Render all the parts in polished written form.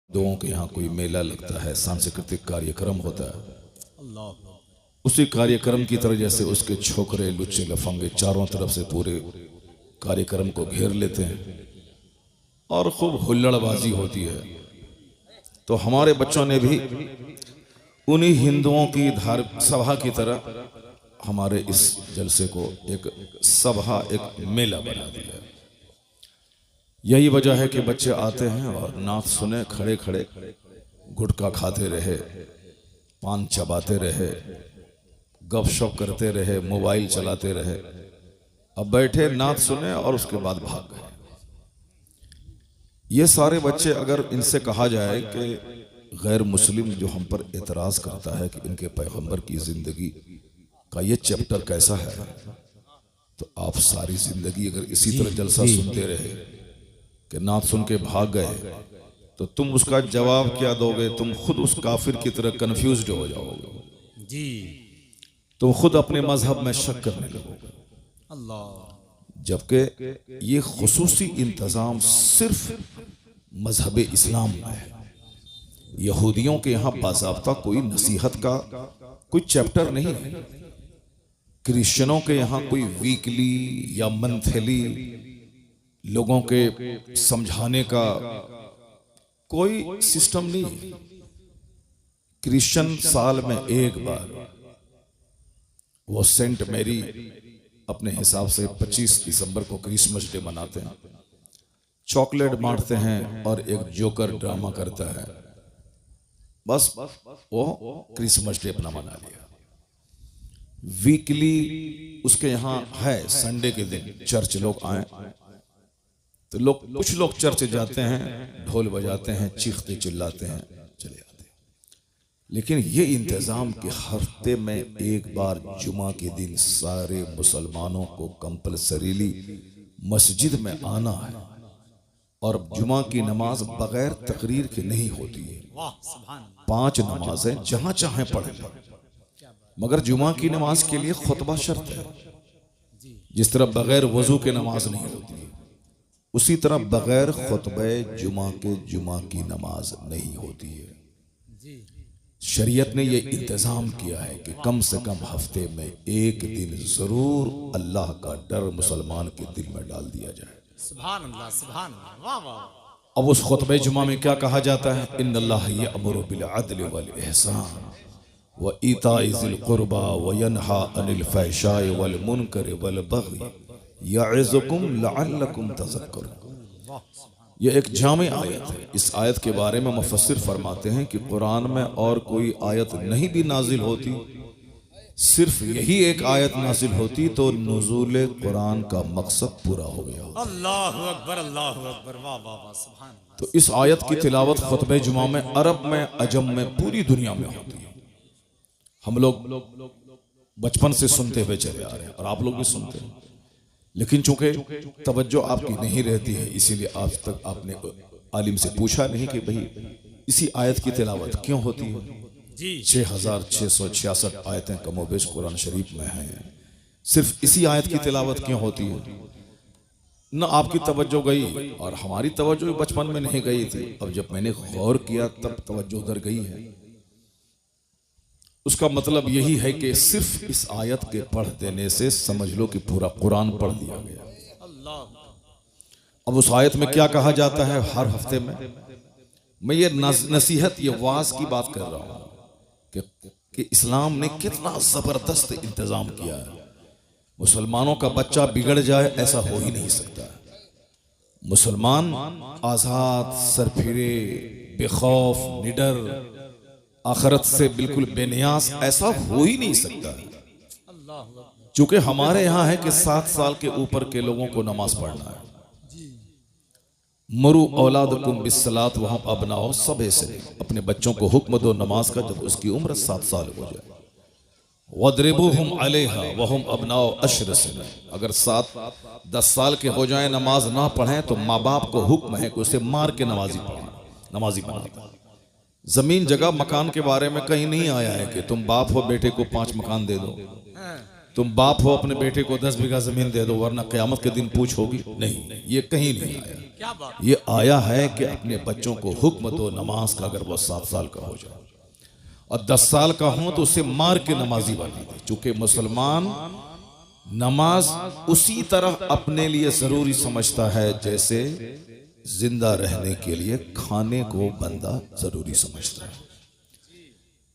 हिंदुओं के यहाँ कोई मेला लगता है, सांस्कृतिक कार्यक्रम होता है, उसी कार्यक्रम की तरह जैसे उसके छोकरे लुच्चे लफंगे चारों तरफ से पूरे कार्यक्रम को घेर लेते हैं और खूब हुल्लड़बाजी होती है। तो हमारे बच्चों ने भी उन्हीं हिंदुओं की धार्मिक सभा की तरह हमारे इस जलसे को एक सभा, एक मेला बना दिया। यही वजह है कि बच्चे आते हैं और नात सुने, खड़े खड़े गुटखा खाते रहे, पान चबाते रहे, गपशप करते रहे, मोबाइल चलाते रहे। अब बैठे, नात सुने और उसके बाद भाग गए। ये सारे बच्चे, अगर इनसे कहा जाए कि गैर मुस्लिम जो हम पर एतराज करता है कि इनके पैगंबर की जिंदगी का ये चैप्टर कैसा है, तो आप सारी जिंदगी अगर इसी तरह जलसा सुनते रहे कि नात सुन के भाग गए, तो तुम उसका जवाब क्या दोगे? तुम खुद उस काफिर की तरह कंफ्यूज्ड हो जाओगे जी। तुम खुद अपने मजहब में शक करने लगोगे। अल्लाह। जबकि ये खुसूसी इंतजाम सिर्फ मजहब इस्लाम में है। यहूदियों के यहाँ बाज़ाब्ता कोई नसीहत का कोई चैप्टर नहीं है। क्रिश्चियनों के यहाँ कोई वीकली या मंथली लोगों के समझाने का कोई सिस्टम नहीं है। क्रिश्चियन साल में एक बार वो सेंट मैरी अपने हिसाब से 25 दिसंबर को क्रिसमस डे मनाते हैं, चॉकलेट बांटते हैं और एक जोकर ड्रामा करता है। बस वो क्रिसमस डे अपना मना लिया। वीकली उसके यहाँ है, संडे के दिन चर्च लोग आए तो कुछ लोग चर्च जाते हैं, ढोल बजाते हैं, चीखते चिल्लाते हैं, चले आते हैं। लेकिन ये इंतजाम कि हफ्ते में एक बार जुमा के दिन सारे मुसलमानों को कंपलसरीली मस्जिद में आना है और जुमा की नमाज बगैर तकरीर के नहीं होती है। 5 नमाजें जहां चाहें पढ़ लें, मगर जुमा की नमाज के लिए खुतबा शर्त है। जिस तरह बगैर वजू के नमाज नहीं होती, उसी तरह बगैर खुतबे जुमा के जुमा की नमाज नहीं होती है। शरीयत ने यह इंतजाम किया है कि कम से कम हफ्ते में एक दिन जरूर अल्लाह का डर मुसलमान के दिल में डाल दिया जाए। सुभान अल्लाह, सुभान अल्लाह, वाह वाह। अब उस खुतबे जुमा में क्या कहा जाता है? इन्नल्लाह यअमुरु बिल अदल वल इहसान व ईताइ ज़िल कुर्बा व यनहा अनिल फहशाइ वल मुनकर वल बग़ी यअज़ुकुम लअल्लकुम तज़क्करून। यह एक जामे आयत है। इस आयत के बारे में मुफस्सिर फरमाते हैं कि कुरान में और कोई आयत नहीं भी नाजिल होती, सिर्फ यही एक आयत नाजिल होती तो नुज़ूल कुरान का मकसद पूरा हो गया। अल्लाहु अकबर, अल्लाहु अकबर, वाह वाह वाह, सुभान। तो इस आयत की तिलावत खुतबे जुमा में अरब में, अजम में, पूरी दुनिया में होती है। हम लोग बचपन से सुनते हुए चले आ रहे हैं और आप लोग भी सुनते हैं, लेकिन चूंकि तवज्जो आपकी नहीं रहती है, इसीलिए आज तक आपने आलिम से पूछा नहीं कि भाई इसी आयत की तिलावत क्यों होती है। 6666 आयतें कमोबेश कुरान शरीफ में हैं, सिर्फ इसी आयत की तिलावत क्यों होती है? न आपकी तवज्जो गई और हमारी तवज्जो बचपन में नहीं गई थी। अब जब मैंने गौर किया तब तवज्जो उधर गई है। उसका मतलब यही है कि सिर्फ इस आयत के पढ़ देने से समझ लो कि पूरा कुरान पढ़ दिया गया। अब उस आयत में क्या कहा जाता है? हर हफ्ते में मैं ये नसीहत, ये वाज की बात कर रहा हूं कि इस्लाम ने कितना जबरदस्त इंतजाम किया है। मुसलमानों का बच्चा बिगड़ जाए ऐसा हो ही नहीं सकता। मुसलमान आजाद, सरफिरे, बेखौफ, निडर, आखिरत से बिल्कुल बेनियाज ऐसा हो ही नहीं सकता। चूंकि हमारे यहाँ है कि 7 साल के ऊपर के लोगों को नमाज पढ़ना है। मरु औलादकुम बिस्सलात वहम अबनाओ, सबे से अपने बच्चों को हुक्म दो नमाज का जब उसकी उम्र 7 साल हो जाए। वद्रिबूहुम अलैहा वहम अबनाओ अश्र से, अगर 7-10 साल के हो जाए नमाज ना पढ़ें तो माँ बाप को हुक्म है कि उसे मार के नमाजी बनाता। जमीन जगह मकान के बारे में कहीं नहीं आया है कि तुम बाप हो बेटे को 5 मकान दे दो। तुम बाप हो, अपने बेटे को 10 बीघा जमीन दे दो वरना क़यामत के दिन पूछ होगी। नहीं, ये कहीं नहीं आया। ये आया है कि अपने बच्चों को हुक्म दो नमाज का, अगर वो 7 साल का हो जाए और 10 साल का हो तो उसे मार के नमाजी बना दे। चूंकि मुसलमान नमाज उसी तरह अपने लिए जरूरी समझता है जैसे जिंदा रहने के लिए खाने को बंदा जरूरी समझता है।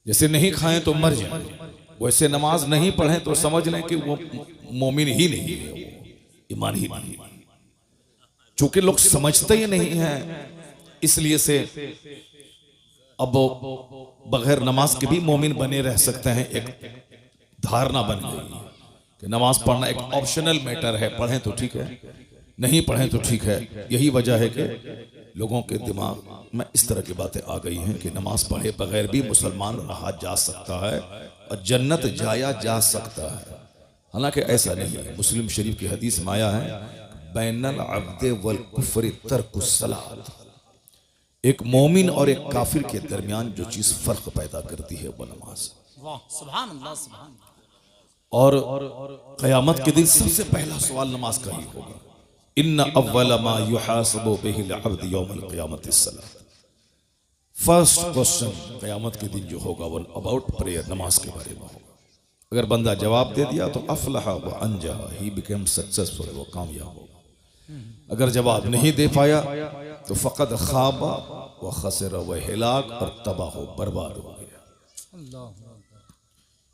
जैसे नहीं खाएं तो मर जाएं, वैसे नमाज नहीं पढ़ें तो समझ लें कि वो मोमिन ही नहीं है, वो ईमान ही नहीं। चूंकि लोग समझते ही नहीं है, इसलिए से अब बगैर नमाज के भी मोमिन बने रह सकते हैं। एक धारणा बन गई कि नमाज पढ़ना एक ऑप्शनल मैटर है, पढ़ें तो ठीक है, नहीं पढ़ें तो ठीक है। यही वजह है कि लोगों के दिमाग में इस तरह की बातें आ गई हैं कि नमाज पढ़े बगैर भी मुसलमान रहा जा सकता है और जन्नत जाया जा सकता है। हालांकि ऐसा नहीं है। मुस्लिम शरीफ की हदीस में आया है, बैनल अब्दे वल कुफ्र तर्कुस सलात। एक मोमिन और एक काफिर के दरमियान जो चीज फर्क पैदा करती है वो नमाज। सुभान अल्लाह, सुभान अल्लाह। और क़यामत के दिन सबसे पहला सवाल नमाज का ही होगा। इन्ना अव्वल मा युहासबु बिहिल अब्द यौमल क़यामति सलात। फर्स्ट क्वेश्चन क़यामत के दिन जो होगा वो अबाउट प्रेयर, नमाज के बारे में होगा। अगर बंदा जवाब दे दिया तो अफलहा व अंजा, ही बिकेम सक्सेसफुल, वो कामयाब होगा। अगर जवाब नहीं दे पाया तो फ़क़द ख़ाबा व खसर व हिलाक, और तबाह हो बर्बाद हो गया।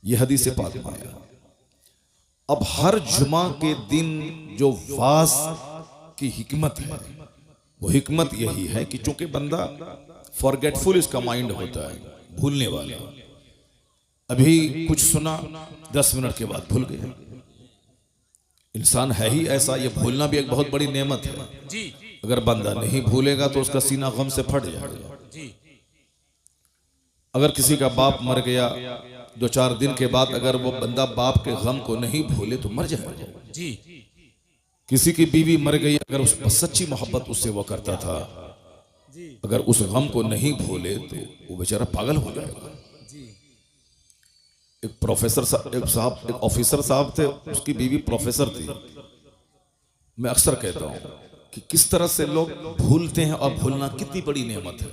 ये हदीस पाक में आया। अब हर जुमा के दिन जो वाज की हिकमत है वो हिकमत यही है कि चूंकि बंदा फॉरगेटफुल इसका माइंड होता है, भूलने वाला। अभी कुछ सुना 10 मिनट के बाद भूल गया। इंसान है ही ऐसा, ये भूलना भी एक बहुत बड़ी नेमत है। अगर बंदा नहीं भूलेगा तो उसका सीना गम से फट जाएगा। अगर किसी का बाप मर गया 2-4 दिन के बाद अगर वो बंदा बाप के गम को नहीं भूले तो मर जाएगा। किसी की बीवी मर गई, अगर उस पर सच्ची मोहब्बत उससे वो करता था, अगर उस गम को नहीं भूले तो वो बेचारा पागल हो जाएगा। एक प्रोफेसर एक ऑफिसर साहब थे, उसकी बीवी प्रोफेसर थी। मैं अक्सर कहता हूं कि किस तरह से लोग भूलते हैं और भूलना कितनी बड़ी नेमत है।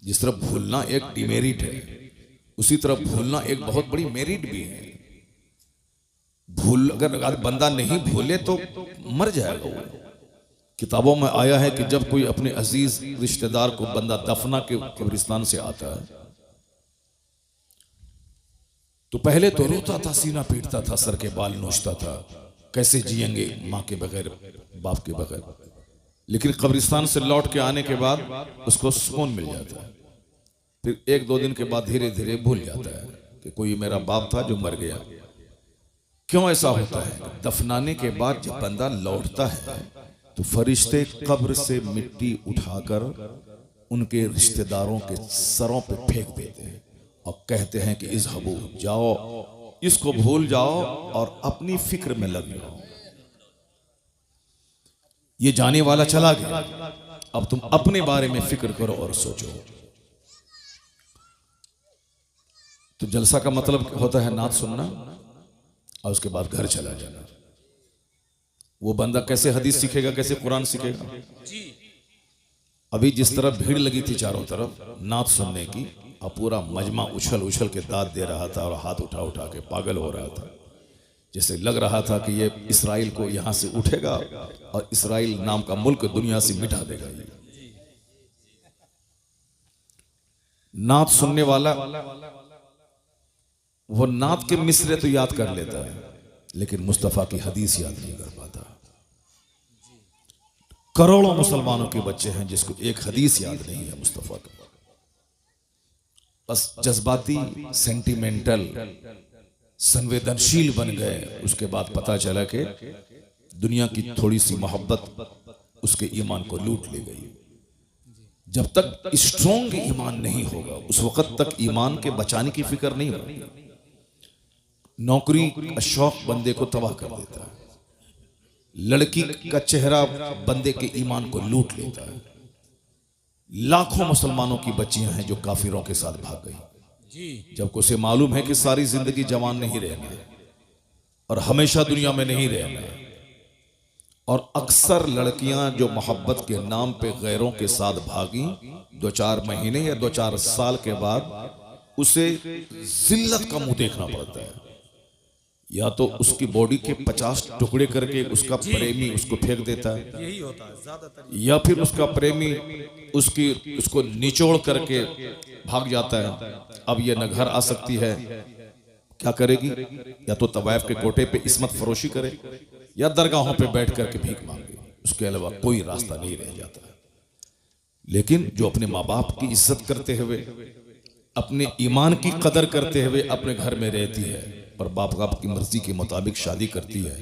जिस तरह भूलना एक डिमेरिट है, उसी तरह भूलना एक बहुत बड़ी मेरिट भी है। अगर बंदा नहीं भूले तो मर जाएगा वो। किताबों में आया है कि जब कोई अपने अजीज रिश्तेदार को बंदा दफना के कब्रिस्तान से आता है तो पहले तो रोता था, सीना पीटता था, सर के बाल नोचता था, कैसे जिएंगे माँ के बगैर, बाप के बगैर। लेकिन कब्रिस्तान से लौट के आने के बाद उसको सुकून मिल जाता है। फिर 1-2 दिन के बाद धीरे धीरे भूल जाता है कि कोई मेरा बाप था जो मर गया। क्यों ऐसा होता है? दफनाने के बाद जब बंदा लौटता है तो फरिश्ते कब्र से मिट्टी उठाकर उनके रिश्तेदारों के सरों पे फेंक देते हैं और कहते हैं कि इज़हबू, जाओ, इसको भूल जाओ और अपनी फिक्र में लग जाओ। ये जाने वाला चला गया, अब तुम अपने बारे में फिक्र करो और सोचो। तो जलसा का मतलब होता है नात सुनना और उसके बाद घर चला जाना। वो बंदा कैसे हदीस सीखेगा, कैसे कुरान सीखेगा? अभी जिस तरह भीड़ लगी थी चारों तरफ नात सुनने की, और पूरा मजमा उछल उछल के दाद दे रहा था और हाथ उठा उठा के पागल हो रहा था, जैसे लग रहा था कि ये इसराइल को यहां से उठेगा और इसराइल नाम का मुल्क दुनिया से मिटा देगा। नात सुनने वाला वो नात के मिसरे तो याद कर लेता है, लेकिन मुस्तफा की हदीस याद नहीं कर पाता। करोड़ों मुसलमानों के बच्चे हैं जिसको एक हदीस याद नहीं है मुस्तफा का। बस जज्बाती, सेंटिमेंटल, संवेदनशील बन गए। उसके बाद पता चला कि दुनिया की थोड़ी सी मोहब्बत उसके ईमान को लूट ले गई। जब तक स्ट्रॉन्ग ईमान नहीं होगा उस वक्त तक ईमान के बचाने की फिक्र नहीं होगी। नौकरी का शौक बंदे को तबाह कर देता है, लड़की का चेहरा बंदे के ईमान को लूट लेता है। लाखों मुसलमानों की बच्चियां हैं जो काफिरों के साथ भाग गई, जबकि उसे मालूम है कि सारी जिंदगी जवान नहीं रहना है। और हमेशा दुनिया में नहीं रहना। और अक्सर लड़कियां जो मोहब्बत के नाम पे गैरों के साथ भागी, 2-4 महीने या 2-4 साल के बाद उसे जिल्लत का मुंह देखना पड़ता है। या तो उसकी बॉडी के 50 टुकड़े करके उसका प्रेमी उसको फेंक देता है, यही होता है ज्यादातर, या फिर उसका प्रेमी उसको निचोड़ करके भाग जाता है। अब ये न घर आ सकती है, क्या करेगी? या तो तवायफ के कोटे पे इस्मत फरोशी करे या दरगाहों पे बैठ करके भीख मांगे, उसके अलावा कोई रास्ता नहीं रह जाता है। लेकिन जो अपने माँ बाप की इज्जत करते हुए, अपने ईमान की कदर करते हुए अपने घर में रहती है और बाप बाप की मर्जी के मुताबिक शादी करती है,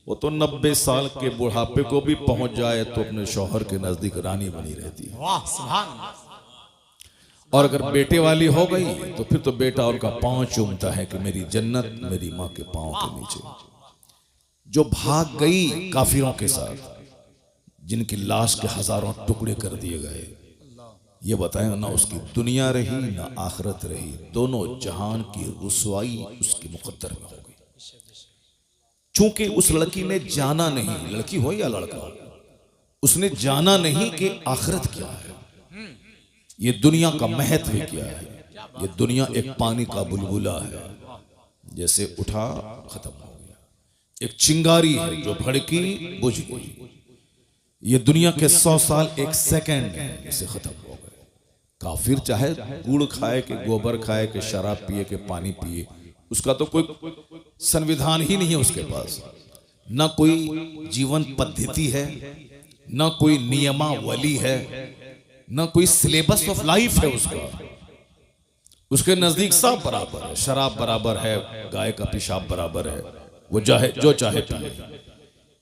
वो तो 90 साल के बुढ़ापे को भी पहुंच जाए तो अपने शौहर के नजदीक रानी बनी रहती है। वाह सुभान अल्लाह। और अगर बेटे वाली हो गई तो फिर तो बेटा उनका पांव चूमता है कि मेरी जन्नत मेरी माँ के पांव के नीचे। जो भाग गई काफिरों के साथ, जिनकी लाश के हजारों टुकड़े कर दिए गए, ये बताएं ना उसकी दुनिया रही ना आखिरत रही, दोनों जहान की रुसवाई उसके मुकद्दर में हो गई। चूंकि उस लड़की ने जाना नहीं, लड़की हो या लड़का, उसने जाना नहीं कि आखिरत क्या है, ये दुनिया का महत्व क्या है। ये दुनिया एक पानी का बुलबुला है, जैसे उठा खत्म हो गया। एक चिंगारी है जो भड़की बुझ गई। ये दुनिया के 100 साल एक सेकंड है, इसे खत्म हो गए। काफिर चाहे गुड़ खाए कि गोबर खाए कि शराब पिए कि पानी पिए, उसका तो कोई संविधान ही नहीं है उसके पास, ना कोई जीवन पद्धति है, ना कोई नियमावली है, ना कोई सिलेबस ऑफ लाइफ है उसका। उसके नजदीक सब बराबर है, शराब बराबर है, गाय का पेशाब बराबर है, वो जो चाहे पिए।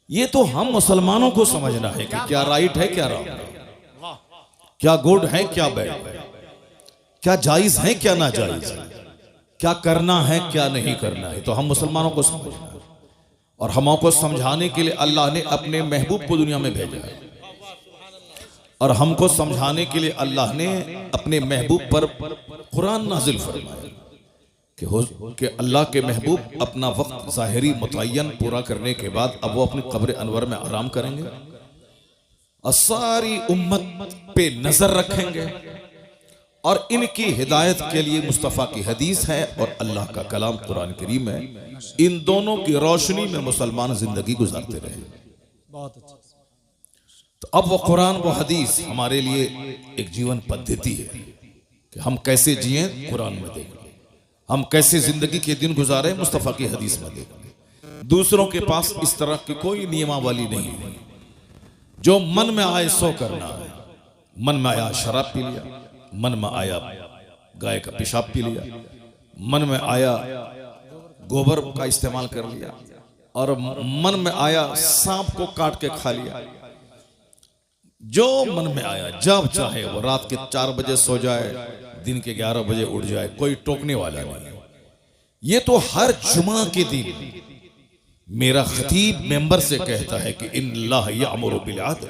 ये तो हम मुसलमानों को समझना है कि क्या राइट है क्या रॉन्ग है, क्या गुड है क्या बैड है, क्या जायज है क्या नाजायज है, क्या करना है क्या नहीं करना है। तो हम मुसलमानों को समझना है, और हमको समझाने के लिए अल्लाह ने अपने महबूब को दुनिया में भेजा है, और हमको समझाने के लिए अल्लाह ने अपने महबूब पर कुरान नाजिल फरमाया कि अल्लाह के महबूब अपना वक्त ज़ाहिरी मुतय्यन पूरा करने के बाद अब वो अपनी कब्र अनवर में आराम करेंगे और सारी उम्मत पे नजर रखेंगे, और इनकी हिदायत के लिए मुस्तफ़ा की हदीस है और अल्लाह का कलाम कुरान करीम है। इन दोनों की रोशनी में मुसलमान जिंदगी गुजारते रहे। बहुत अच्छा। तो अब वो कुरान वो हदीस हमारे लिए एक जीवन पद्धति है कि हम कैसे जिए, कुरान में देखें, हम कैसे जिंदगी के दिन गुजारे, मुस्तफ़ा की हदीस में देखें। दूसरों के पास इस तरह की कोई नियमावली नहीं है, जो मन में आए सो करना है। मन में आया शराब पी लिया, मन में आया गाय का पेशाब पी लिया, मन में आया गोबर का इस्तेमाल कर लिया, और मन में आया सांप को काट के खा लिया। जो मन में आया, जब चाहे वो रात के 4 बजे सो जाए, दिन के 11 बजे उठ जाए, कोई टोकने वाला नहीं। ये तो हर जुमा के दिन मेरा खतीब मेंबर से कहता है कि इन्नल्लाह यअमुरु बिल अदल,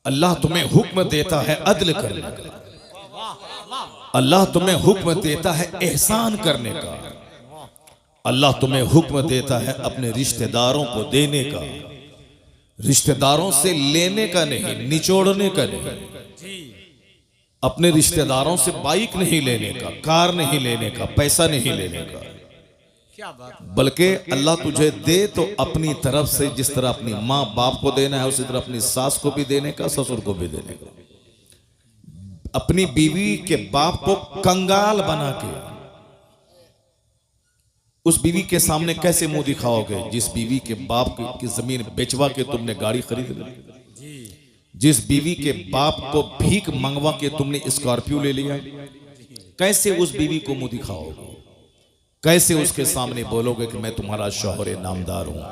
अल्लाह तुम्हें हुक्म देता है अदल करने का, अल्लाह तुम्हें हुक्म देता है एहसान करने का, अल्लाह तुम्हें हुक्म देता है अपने रिश्तेदारों को देने का, रिश्तेदारों से लेने का नहीं, निचोड़ने का नहीं, अपने रिश्तेदारों से बाइक नहीं लेने का, कार नहीं लेने का, पैसा नहीं लेने का, क्या बात। बल्कि अल्लाह तुझे दे तो अपनी तरफ से जिस तरह अपनी माँ बाप को देना है उसी तरह अपनी सास को भी देने का, ससुर को भी देने का। अपनी बीवी के बाप को कंगाल बना के उस बीवी के सामने कैसे मुंह दिखाओगे, जिस बीवी के बाप की जमीन बेचवा के तुमने गाड़ी खरीद ली, जिस बीवी के बाप को भीख मंगवा के तुमने स्कॉर्पियो ले लिया, कैसे उस बीवी को मुंह दिखाओगे, कैसे उसके सामने बोलोगे कि मैं तुम्हारा शौहर नामदार हूं।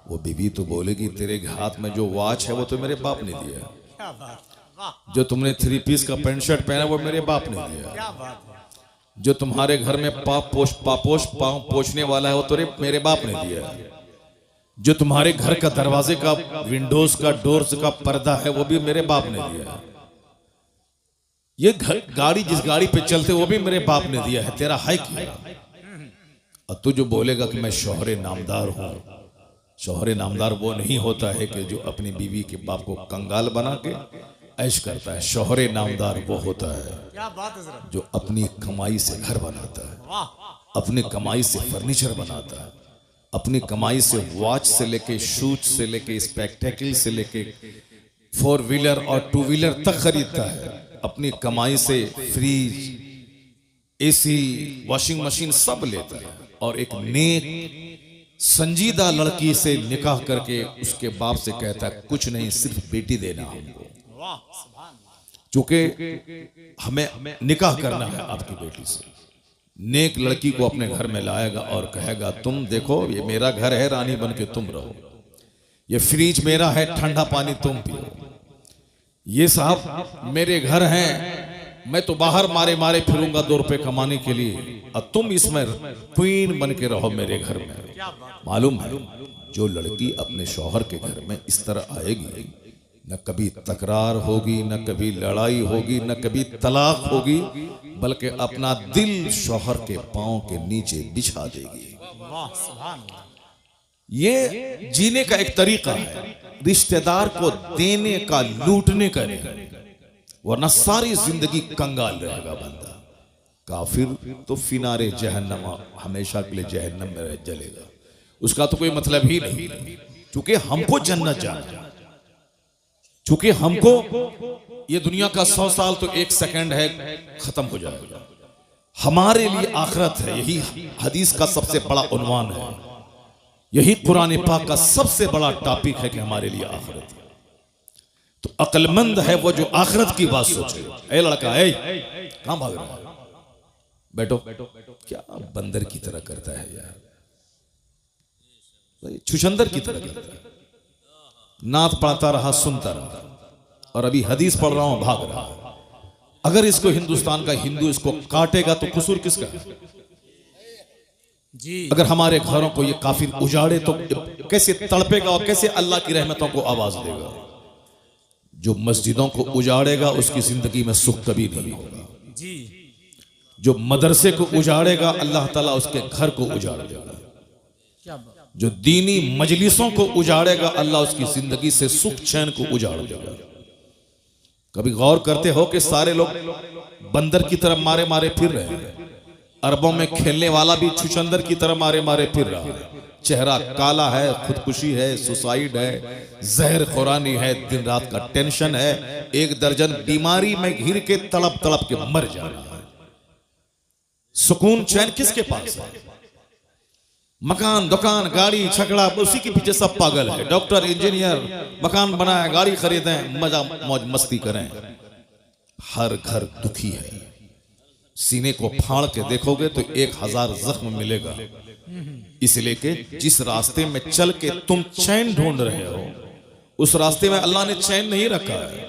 वो बीवी तो बोलेगी तेरे हाथ में जो वॉच है वो तो मेरे बाप ने दिया, क्या बात। वाह जो तुमने 3 पीस का पैंट शर्ट पहना वो मेरे बाप ने दिया, क्या बात है। जो तुम्हारे घर में पाँव पोछने वाला है वो तो मेरे बाप ने दिया, जो तुम्हारे घर का दरवाजे का विंडोज का डोर्स का पर्दा है वो भी मेरे बाप ने दिया, ये गाड़ी जिस गाड़ी पे चलते वो भी मेरे बाप ने दिया है, तेरा है क्या? और तू जो बोलेगा कि मैं शौहरे नामदार हूं, शौहरे नामदार वो नहीं होता है कि जो अपनी बीवी के बाप को कंगाल बना के ऐश करता है। शौहरे नामदार वो होता है क्या बात है जरा, जो अपनी कमाई से घर बनाता है, वाह, अपनी कमाई से फर्नीचर बनाता है, अपनी कमाई से वॉच से लेके शूज से लेके स्पेक्टेकल से लेके 4 व्हीलर और 2 व्हीलर तक खरीदता है। अपनी कमाई से फ्रिज, एसी, वॉशिंग मशीन सब लेता है और एक नेक संजीदा लड़की से निकाह करके उसके बाप से कहता है कुछ नहीं, सिर्फ बेटी देना हमको, वाह, सुभान अल्लाह। चूंकि हमें निकाह करना है आपकी बेटी से। नेक लड़की को अपने घर में लाएगा और कहेगा तुम देखो ये मेरा घर है, रानी बन के तुम रहो, ये फ्रिज मेरा है, ठंडा पानी तुम पियो, ये साहब मेरे घर हैं, मैं तो बाहर मारे मारे फिरूंगा 2 रुपए कमाने के लिए, और तुम इसमें क्वीन बन के रहो मेरे घर में। क्या बात, मालूम है जो लड़की अपने शौहर के घर में इस तरह आएगी, न कभी तकरार होगी, न कभी लड़ाई होगी, न कभी तलाक होगी, बल्कि अपना दिल शौहर के पांव के नीचे बिछा देगी। वाह, सुभान अल्लाह। ये जीने का एक तरीका है, रिश्तेदार को देने का, लूटने का नहीं, वरना सारी जिंदगी कंगाल रहेगा बंदा। काफिर तो फिनारे जहन्नम, हमेशा के लिए जहन्नम में जलेगा, उसका तो कोई मतलब ही नहीं। क्योंकि हमको जन्नत जाना, चूंकि हमको ये दुनिया का 100 साल तो 1 सेकंड है, खत्म हो जाएगा। हमारे लिए आखिरत है, यही हदीस का सबसे बड़ा उन्वान है, यही कुरान पाक का सबसे बड़ा टॉपिक है कि हमारे लिए आखिरत है। तो अक्लमंद है वो जो आखिरत की बात सोचे। ए लड़का, ए कहां भाग रहा है, बैठो, क्या बंदर की तरह करता है यार, छुछंदर की तरह करता है। नात पढ़ता रहा, सुनता रहा, और अभी हदीस पढ़ रहा हूं, भाग रहा। अगर इसको हिंदुस्तान का हिंदू इसको काटेगा तो कसूर किसका है? जी, अगर हमारे घरों को ये काफिर उजाड़े तो कैसे तड़पेगा और कैसे अल्लाह की रहमतों को आवाज देगा। जो मस्जिदों को उजाड़ेगा उसकी जिंदगी में सुख कभी नहीं होगा। जी, जो मदरसे को उजाड़ेगा अल्लाह ताला उसके घर को उजाड़ देगा। क्या बात, जो दीनी मजलिसों को उजाड़ेगा अल्लाह उसकी जिंदगी से सुख चैन को उजाड़ देगा। कभी गौर करते हो कि सारे लोग बंदर की तरह मारे मारे फिर रहे हैं। अरबों में खेलने वाला भी छुछंदर की तरह मारे मारे फिर रहा है। चेहरा काला है, खुदकुशी है, सुसाइड है, जहर खुरानी है, दिन रात का टेंशन है, 1 दर्जन बीमारी में घिर के तड़प तड़प के मर जाना है। सुकून चैन किसके पास है? मकान, दुकान, गाड़ी, छकड़ा, उसी के पीछे सब पागल है। डॉक्टर, इंजीनियर, मकान बनाए, गाड़ी खरीदें, मजा मौज मस्ती करें। हर घर दुखी है। सीने को फाड़ के देखोगे तो 1000 जख्म मिलेगा। इसलिए कि जिस रास्ते में चल के तुम चैन ढूंढ रहे हो उस रास्ते में अल्लाह ने चैन नहीं रखा है।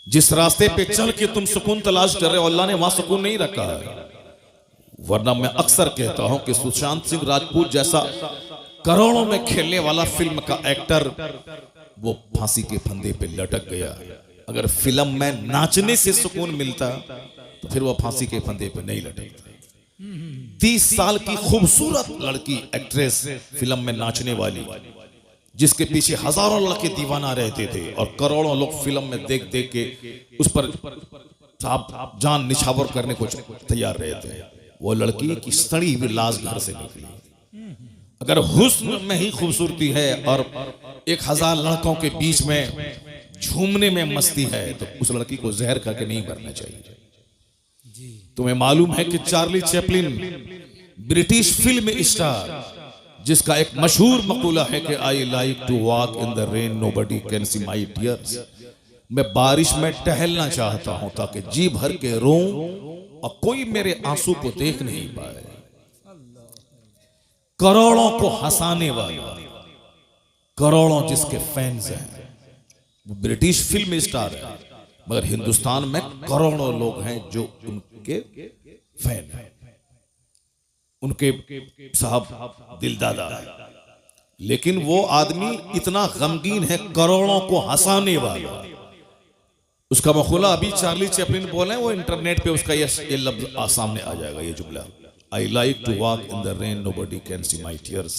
जिस रास्ते पे चल के तुम सुकून तलाश कर रहे हो अल्लाह ने वहां सुकून नहीं रखा है। वरना मैं अक्सर कहता हूं कि सुशांत सिंह राजपूत जैसा करोड़ों में खेलने वाला फिल्म का एक्टर वो फांसी के फंदे पे लटक गया। अगर फिल्म में नाचने से सुकून मिलता तो फिर वो फांसी के फंदे पे नहीं लटकता। 30 साल की खूबसूरत लड़की एक्ट्रेस फिल्म में नाचने वाली, जिसके पीछे हजारों लड़के दीवाना रहते थे और करोड़ों लोग फिल्म में देख देख के उस पर जान निछावर करने को तैयार रहते। वो लड़की की सड़ी हुई लाश घर से निकली। अगर हुस्न में ही खूबसूरती है और 1000 लड़कों के बीच में झूमने में मस्ती है तो उस लड़की को जहर करके नहीं मरना चाहिए। तुम्हें मालूम है कि Charlie Chaplin British film star, जिसका एक मशहूर मकूला है कि I like to walk in the rain nobody can see my tears, मैं बारिश में टहलना चाहता हूं ताकि जी भर के रोऊं और कोई मेरे आंसू को देख नहीं पाए। करोड़ों को हंसाने वाला, करोड़ों जिसके फैंस हैं, वो ब्रिटिश फिल्म स्टार है, मगर हिंदुस्तान में करोड़ों लोग हैं जो उनके फैन हैं, उनके साहब दिलदादा है। लेकिन वो आदमी इतना गमगीन है, करोड़ों को हंसाने वाला। उसका मखूला अभी चार्ली चैपलिन बोले, वो इंटरनेट पे उसका ये लफ्ज सामने आ जाएगा, ये जुमला I like to walk in the rain, nobody can see my tears.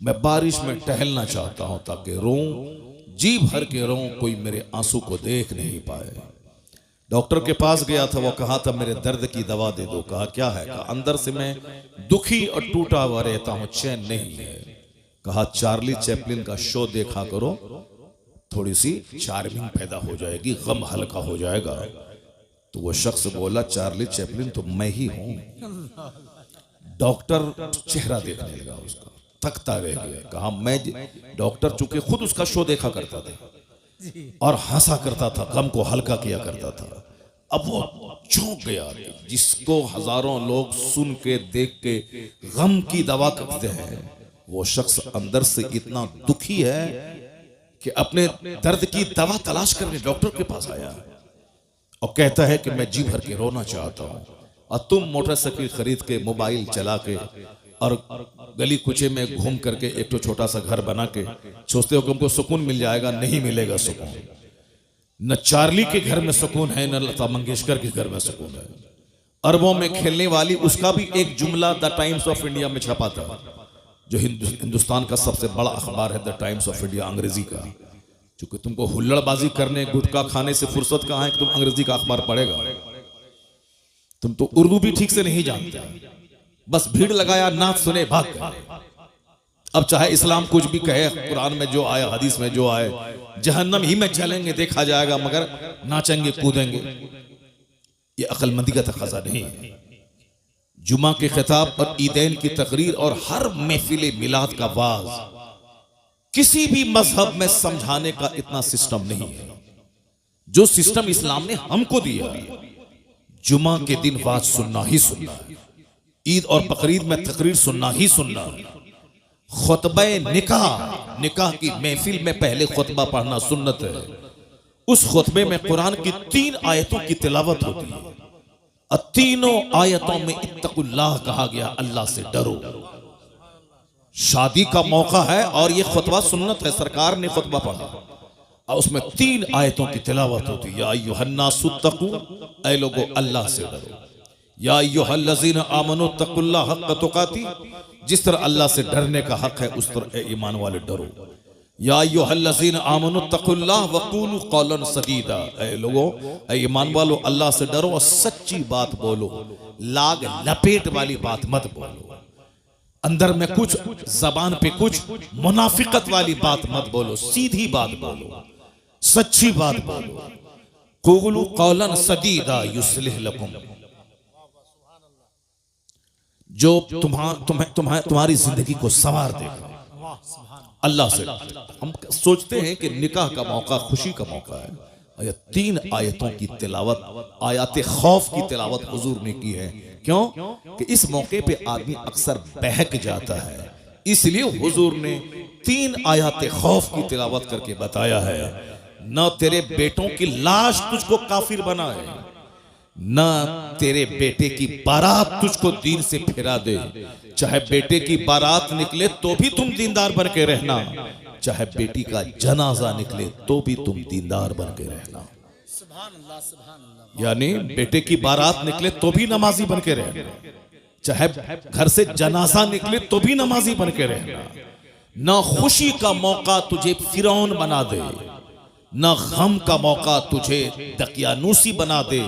मैं बारिश में टहलना चाहता हूं ताकि रोऊं, जी भर के रोऊं, कोई मेरे आंसू को देख नहीं पाए। डॉक्टर के पास गया था, वो कहा था मेरे दर्द की दवा दे दो। कहा क्या है? कहा अंदर से मैं दुखी और टूटा हुआ रहता हूं, चैन नहीं है। कहा चार्ली चैपलिन का शो देखा करो, थोड़ी सी चार्मिंग पैदा हो जाएगी, गम हल्का हो जाएगा। तो वो शख्स बोला चार्ली चैपलिन तो मैं ही हूं। डॉक्टर चेहरा देखने लगा उसका, थकता रह गया। कहा मैं, डॉक्टर चूंकि खुद उसका शो देखा करता था और हंसा करता था, गम को हल्का किया करता था। अब वो चौंक गया, जिसको हजारों लोग सुन के देख के गम की दवा करते हैं, वो शख्स अंदर से इतना दुखी है कि अपने दर्द की दवा तलाश करने डॉक्टर के पास आया और कहता है कि मैं जी भर के रोना चाहता हूं। और तुम मोटरसाइकिल खरीद के, मोबाइल चला के और गली कुचे में घूम करके एक तो छोटा सा घर बना के सोचते हो कि हमको सुकून मिल जाएगा। नहीं मिलेगा सुकून। न चार्ली के घर में सुकून है, न लता मंगेशकर के घर में सुकून है। अरबों में खेलने वाली, उसका भी एक जुमला द टाइम्स ऑफ इंडिया में छपा था, जो हिंदुस्तान का सबसे बड़ा अखबार है, द टाइम्स ऑफ इंडिया, अंग्रेजी का। क्योंकि तुमको हुल्लड़बाजी करने, गुटखा खाने से फुर्सत कहां है कि तुम अंग्रेजी का अखबार पढ़ेगा। तुम तो उर्दू भी ठीक से नहीं जानते, बस भीड़ लगाया, नाच सुने, भाग गए। अब चाहे इस्लाम कुछ भी कहे, कुरान में जो आया, हदीस में जो आए, जहन्नम ही में चलेंगे, देखा जाएगा, मगर नाचेंगे कूदेंगे। ये अक्लमंदी का तकाजा नहीं है। जुमा के खिताब और ईदैन की तकरीर और हर महफिल मिलाद का वाज किसी भी मजहब में समझाने का इतना सिस्टम नहीं है जो सिस्टम इस्लाम ने हमको दिया। जुमा के दिन वाज सुनना ही सुनना, ईद और बकरीद में तकरीर सुनना ही सुनना, खुतबा निकाह, निकाह की महफिल में पहले खुतबा पढ़ना सुन्नत है। उस खुतबे में कुरान की 3 आयतों की तिलावत होती है और तीनों आयतों में इत्तकुल्लाह कहा गया, अल्लाह से डरो। शादी का मौका है और ये खुतबा सुन्नत है, सरकार ने खुतबा पढ़ा और उसमें 3 आयतों की तिलावत होती है। या अय्युहन्नासुत्तकू, ऐ लोगो अल्लाह से डरो। या अय्युहल्लज़ीना आमनू तक़ुल्लाह हक़्क़ तुक़ाती, जिस तरह अल्लाह से डरने का हक है उस तरह ए ईमान वाले डरो। या अय्युहल्लज़ीना आमनू तक़ुल्लाह वक़ूलू क़ौलन सदीदा, ऐ लोगो, ऐ ईमान वालो, अल्लाह से डरो और सच्ची बात बोलो, लाग लपेट वाली बात मत बोलो। अंदर में कुछ, जबान पे कुछ मुनाफिकत वाली बात मत बोलो, सीधी बात बोलो, सच्ची बात बोलो। क़ूलू क़ौलन सदीदा युस्लिह लकुम, जो तुम्हारी जिंदगी को संवार देगा। अल्लाह से हम सोचते हैं कि निकाह का मौका खुशी का मौका है, और 3 आयतों की तिलावत, आयत खौफ की तिलावत हुजूर ने की है। क्यों? कि इस मौके पे आदमी अक्सर बहक जाता है, इसलिए हुजूर ने 3 आयत खौफ की तिलावत करके बताया है, न तेरे बेटों की लाश तुझको काफिर बनाए, न तेरे बेटे की बारात तुझको दीन से फिरा दे। चाहे बेटे की बारात निकले तो भी तुम दीनदार बन के रहना, चाहे बेटी का जनाजा निकले तो भी तुम दीनदार बन के रहना। यानी बेटे की बारात निकले तो भी नमाजी बन के रहना, चाहे घर से जनाजा निकले तो भी नमाजी बन के रहना। न खुशी का मौका तुझे फिरौन बना दे, न गम का मौका तुझे दकियानूसी बना दे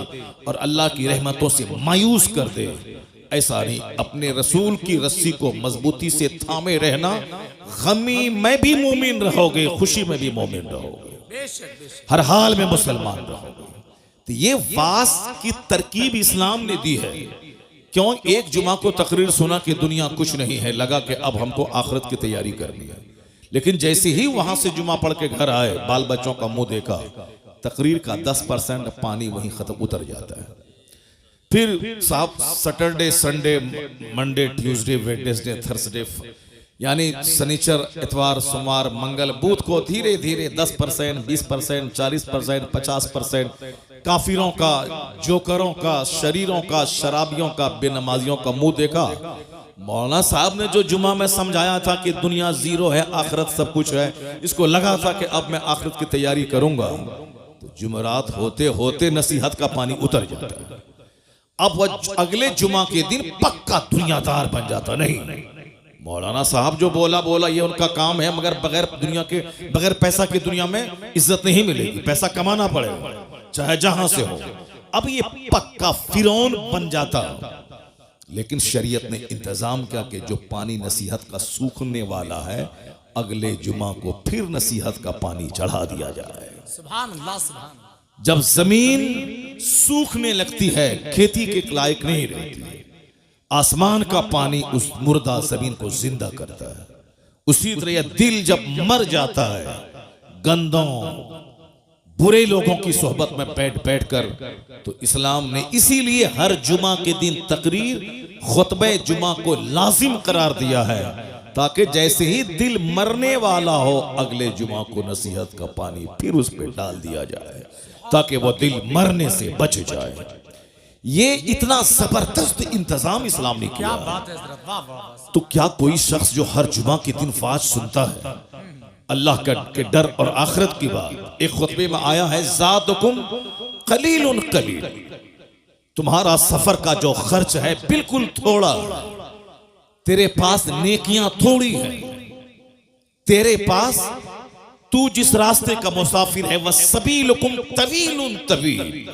और अल्लाह की रहमतों से मायूस कर दे। ऐसा नहीं, अपने रसूल की रस्सी को मजबूती से थामे रहना। गमी में भी मोमिन रहोगे, खुशी में भी मोमिन रहोगे, हर हाल में मुसलमान रहोगे। तो ये वास की तरकीब इस्लाम ने दी है। क्यों? एक जुमा को तकरीर सुना कि दुनिया कुछ नहीं है, लगा कि अब हमको आखिरत की तैयारी करनी है। लेकिन जैसे ही वहां से जुमा पढ़ के घर आए, बाल बच्चों का मुंह देखा, तकरीर का 10% पानी वहीं खत्म उतर जाता है। फिर साहब Saturday, Sunday, Monday, Tuesday, Wednesday, Thursday, यानी शनिचर, इतवार, सोमवार, मंगल, बुध को धीरे धीरे 10%, 20%, 40%, 50% काफिरों का, जोकरों का, शरीरों का, शराबियों का, बेनमाजियों का मुंह देखा। मौलाना साहब ने जो जुमा में समझाया था कि दुनिया जीरो है, आखिरत सब कुछ है, इसको लगा था कि अब मैं आखिरत की तैयारी करूंगा। तो जुमरात होते होते नसीहत का पानी उतर जाता है। अब वह अगले जुमा के दिन पक्का दुनियादार बन जाता। नहीं, मौलाना साहब जो बोला बोला, ये उनका काम है, मगर बगैर पैसा की दुनिया में इज्जत नहीं मिलेगी, पैसा कमाना पड़ेगा चाहे जहां से हो। अब ये पक्का फिरौन बन जाता। लेकिन शरीयत ने इंतजाम किया कि जो पानी नसीहत का सूखने वाला है, अगले जुमा को फिर नसीहत का पानी चढ़ा दिया जाए। सुभान अल्लाह, सुभान अल्लाह। जब जमीन सूखने लगती है, खेती के लायक नहीं रहती, आसमान का पानी उस मुर्दा जमीन को जिंदा करता है। उसी तरह दिल जब मर जाता है, गंदों बुरे लोगों की सोहबत में बैठ कर, तो इस्लाम ने इसीलिए हर जुमा के दिन तकरीर खुतबे जुमा को लाजिम करार दिया है, ताकि जैसे ही दिल मरने वाला हो, अगले जुमा को नसीहत का पानी फिर उस पर डाल दिया जाए, ताकि वो दिल मरने से बच जाए। ये इतना जबरदस्त इंतजाम इस्लाम ने किया। क्या बात है हज़रत, वाह वाह वाह। तो क्या कोई शख्स जो हर जुमा के दिन फाज सुनता है, अल्लाह के डर और आखिरत की बात, एक खुतबे में आया है, ज़ादुकुम कलीलुन कलील, तुम्हारा सफर का जो खर्च है बिल्कुल थोड़ा, तेरे पास नेकियां थोड़ी है, तेरे पास तू जिस रास्ते का मुसाफिर है, वह सबीलुकुम तवीलुन तवील,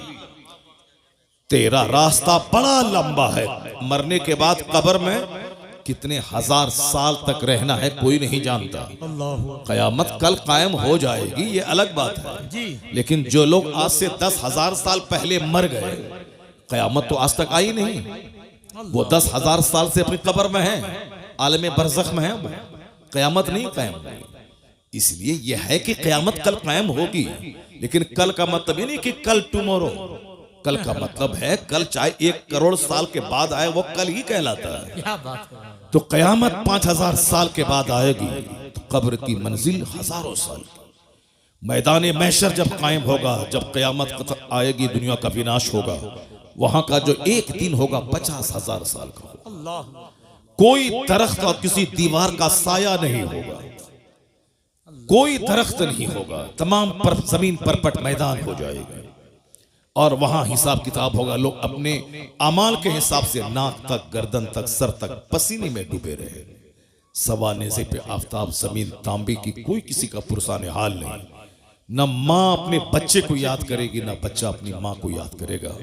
तेरा रास्ता बड़ा लंबा है। मरने के बाद कब्र में कितने हजार साल तक रहना है कोई नहीं जानता। कयामत कल कायम हो जाएगी, ये अलग बात है जी। लेकिन जो लोग आज से 10,000 साल पहले मर गए, कयामत तो आज तक आई नहीं, वो 10,000 साल से अपनी कब्र में है, आलम बरज़ख में है, वो कयामत नहीं कायम हुई। इसलिए यह है कि कयामत कल कायम होगी, लेकिन कल का मतलब ये नहीं कि कल टुमारो, कल का मतलब है कल चाहे 1 करोड़ साल के बाद आए, वो कल ही कहलाता है। क्या बात है। तो कयामत 5,000 साल के बाद आएगी, तो कब्र की मंजिल हजारों साल की। मैदान महशर जब कायम होगा, जब कयामत आएगी, दुनिया का विनाश होगा, वहां का जो एक दिन होगा 50,000 साल का। अल्लाह, कोई दरख्त और किसी दीवार का साया नहीं होगा, कोई दरख्त नहीं होगा, तमाम जमीन परपट मैदान हो जाएगा, और वहां हिसाब किताब होगा। लोग अपने अमाल के हिसाब से नाक तक, गर्दन तक, सर तक पसीने में डूबे रहे। सवा नेज़े पे आफताब, जमीन तांबे की, कोई किसी का पुरसाने हाल नहीं। न माँ अपने बच्चे को याद करेगी, न बच्चा अपनी माँ को याद करेगा।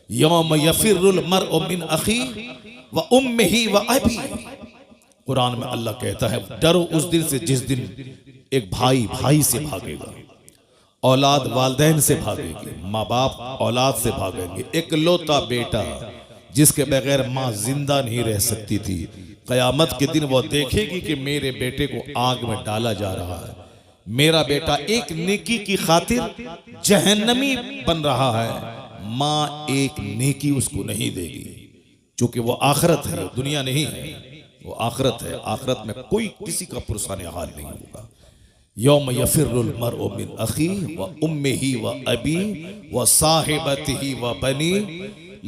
यौम यफिरुल मर्उ मिन अखी व उम्मिही व अबी, कुरान में अल्लाह कहता है, डरो उस दिन से जिस दिन एक भाई भाई से भागेगा, औलाद वालदैन से भागेगी, माँ बाप औलाद से भागेंगे। एक लौता बेटा जिसके बगैर माँ जिंदा नहीं रह सकती थी, कयामत के दिन वो देखेगी कि मेरे बेटे को आग में डाला जा रहा है, मेरा बेटा एक नेकी की खातिर जहन्नमी बन रहा है, माँ एक नेकी उसको नहीं देगी, क्योंकि वो आखिरत है, दुनिया नहीं है, वो आखिरत है। आखिरत में कोई किसी का पुरसाने हाल नहीं होगा। यौम यफिरुल मर्उ मिन अखी व उम्मिही व अबी व साहिबतिही व बनी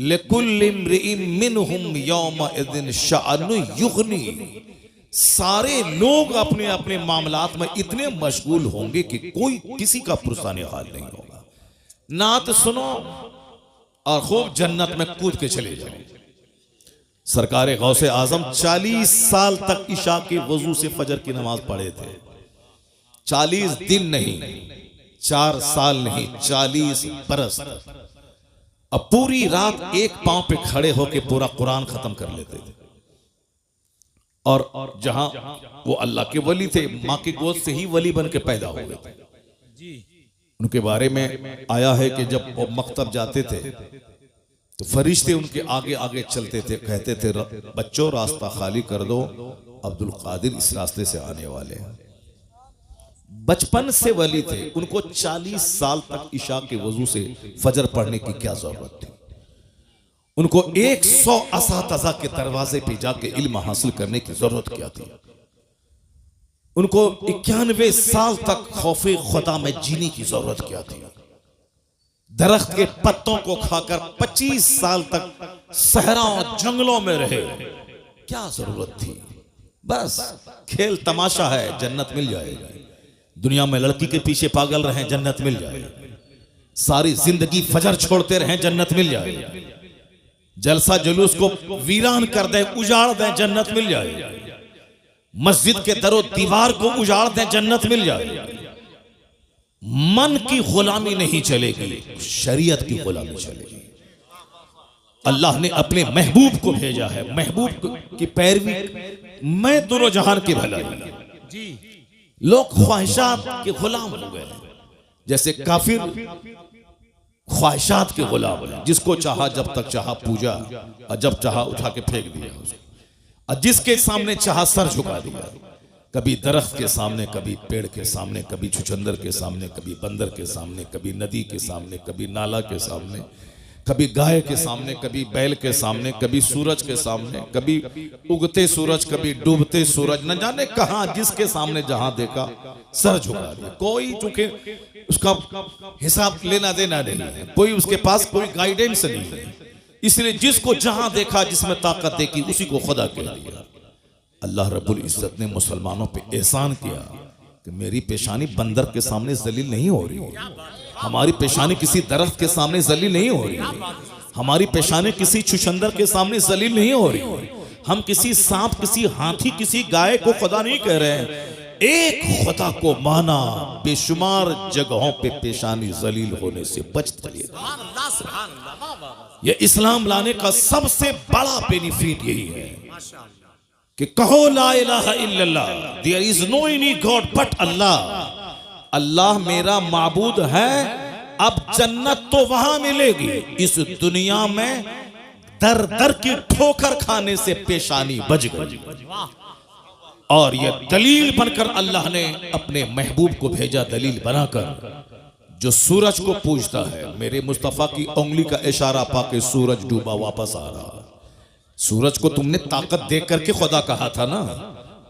लिकुल्लि इम्रिइन मिनहुम यौमइज़िन शअनु युग़नी। सारे लोग अपने अपने मामलात में इतने मशगूल होंगे कि कोई किसी का पुरसाने हाल नहीं होगा। नात सुनो और खूब जन्नत में कूद के चले जाओ। सरकार गौसे आजम 40 साल तक इशा के वजू से फजर की नमाज पढ़े थे। 40 दिन नहीं, 4 साल नहीं, 40 बरस। अब पूरी रात एक पांव पे खड़े होके पूरा कुरान खत्म कर लेते थे। और जहां वो अल्लाह के वली थे, मां की गोद से ही वली बन के पैदा हो गए थे। उनके बारे में आया है कि जब वो मकतब जाते थे तो फरिश्ते उनके आगे आगे चलते थे, कहते थे, बच्चों रास्ता खाली कर दो, अब्दुल कादिर इस रास्ते से आने वाले हैं। बचपन से वली थे, उनको 40 साल तक इशा के वजू से फजर पढ़ने की क्या जरूरत थी। उनको 100 असातिज़ा के दरवाजे पे जाके इल्म हासिल करने की जरूरत क्या थी। उनको 91 साल तक खौफे खुदा में जीने की जरूरत क्या थी। दरख्त के पत्तों को खाकर 25 साल तक सहराओं जंगलों में रहे, क्या जरूरत थी। बस खेल तमाशा है, जन्नत मिल जाएगा। दुनिया में लड़की के पीछे पागल रहे, जन्नत मिल जाएगी। सारी जिंदगी फजर छोड़ते रहे, जन्नत मिल जाएगी। जलसा जुलूस को वीरान कर दें, उजाड़ दें, जन्नत मिल जाए। मस्जिद के दरो दीवार को उजाड़ दें, जन्नत मिल जाए। मन की गुलामी नहीं चलेगी, शरीयत की गुलामी चलेगी। अल्लाह ने अपने महबूब को भेजा है, महबूब की पैरवी मैं दोनों जहान की भलाई। जी लोग ख्वाहिशात के गुलाम हो गए, जैसे काफिर ख्वाहिशात के गुलाम है। जिसको चाहा जब तक चाहा पूजा, और जब चाहा उठा के फेंक दिया उसको, और जिसके सामने चाहा सर झुका दिया। कभी दरख्त के सामने, कभी पेड़ के सामने, कभी छुछंदर के सामने, कभी बंदर के सामने, कभी नदी के सामने, कभी नाला के सामने, कभी गाय के सामने, कभी बैल के सामने, कभी सूरज के सामने, कभी उगते सूरज, कभी डूबते सूरज, न जाने कहां जिसके सामने जहां देखा सर झुका दिया। कोई चूंकि उसका हिसाब लेना देना नहीं है, कोई उसके पास कोई गाइडेंस नहीं है, इसलिए जिसको जहां देखा, जिसमें ताकत देखी, उसी को खुदा कह दिया। अल्लाह रब्बुल इज्जत ने मुसलमानों पे एहसान किया कि मेरी पेशानी बंदर के सामने जलील नहीं हो रही, हमारी पेशानी किसी दरख्त के सामने जलील नहीं हो रही, हमारी पेशानी किसी छुछंदर के सामने जलील नहीं हो रही। हम किसी सांप, किसी हाथी, किसी गाय को खुदा नहीं कह रहे हैं। एक खुदा को माना, बेशुमार जगहों पे पेशानी जलील होने से बच चलेगा। यह इस्लाम लाने का सबसे बड़ा बेनिफिट यही है कि कहो ला इलाहा इल्लल्लाह, there is no any god but Allah. अल्लाह मेरा माबूद है। अब जन्नत तो वहां मिलेगी, इस दुनिया में दर दर की ठोकर खाने से पेशानी बच गई। और यह दलील बनकर अल्लाह ने अपने महबूब को भेजा, दलील बनाकर। जो सूरज को पूजता है, मेरे मुस्तफा की उंगली का इशारा पाके सूरज डूबा वापस आ रहा। सूरज को तुमने ताकत देख करके खुदा कहा था ना,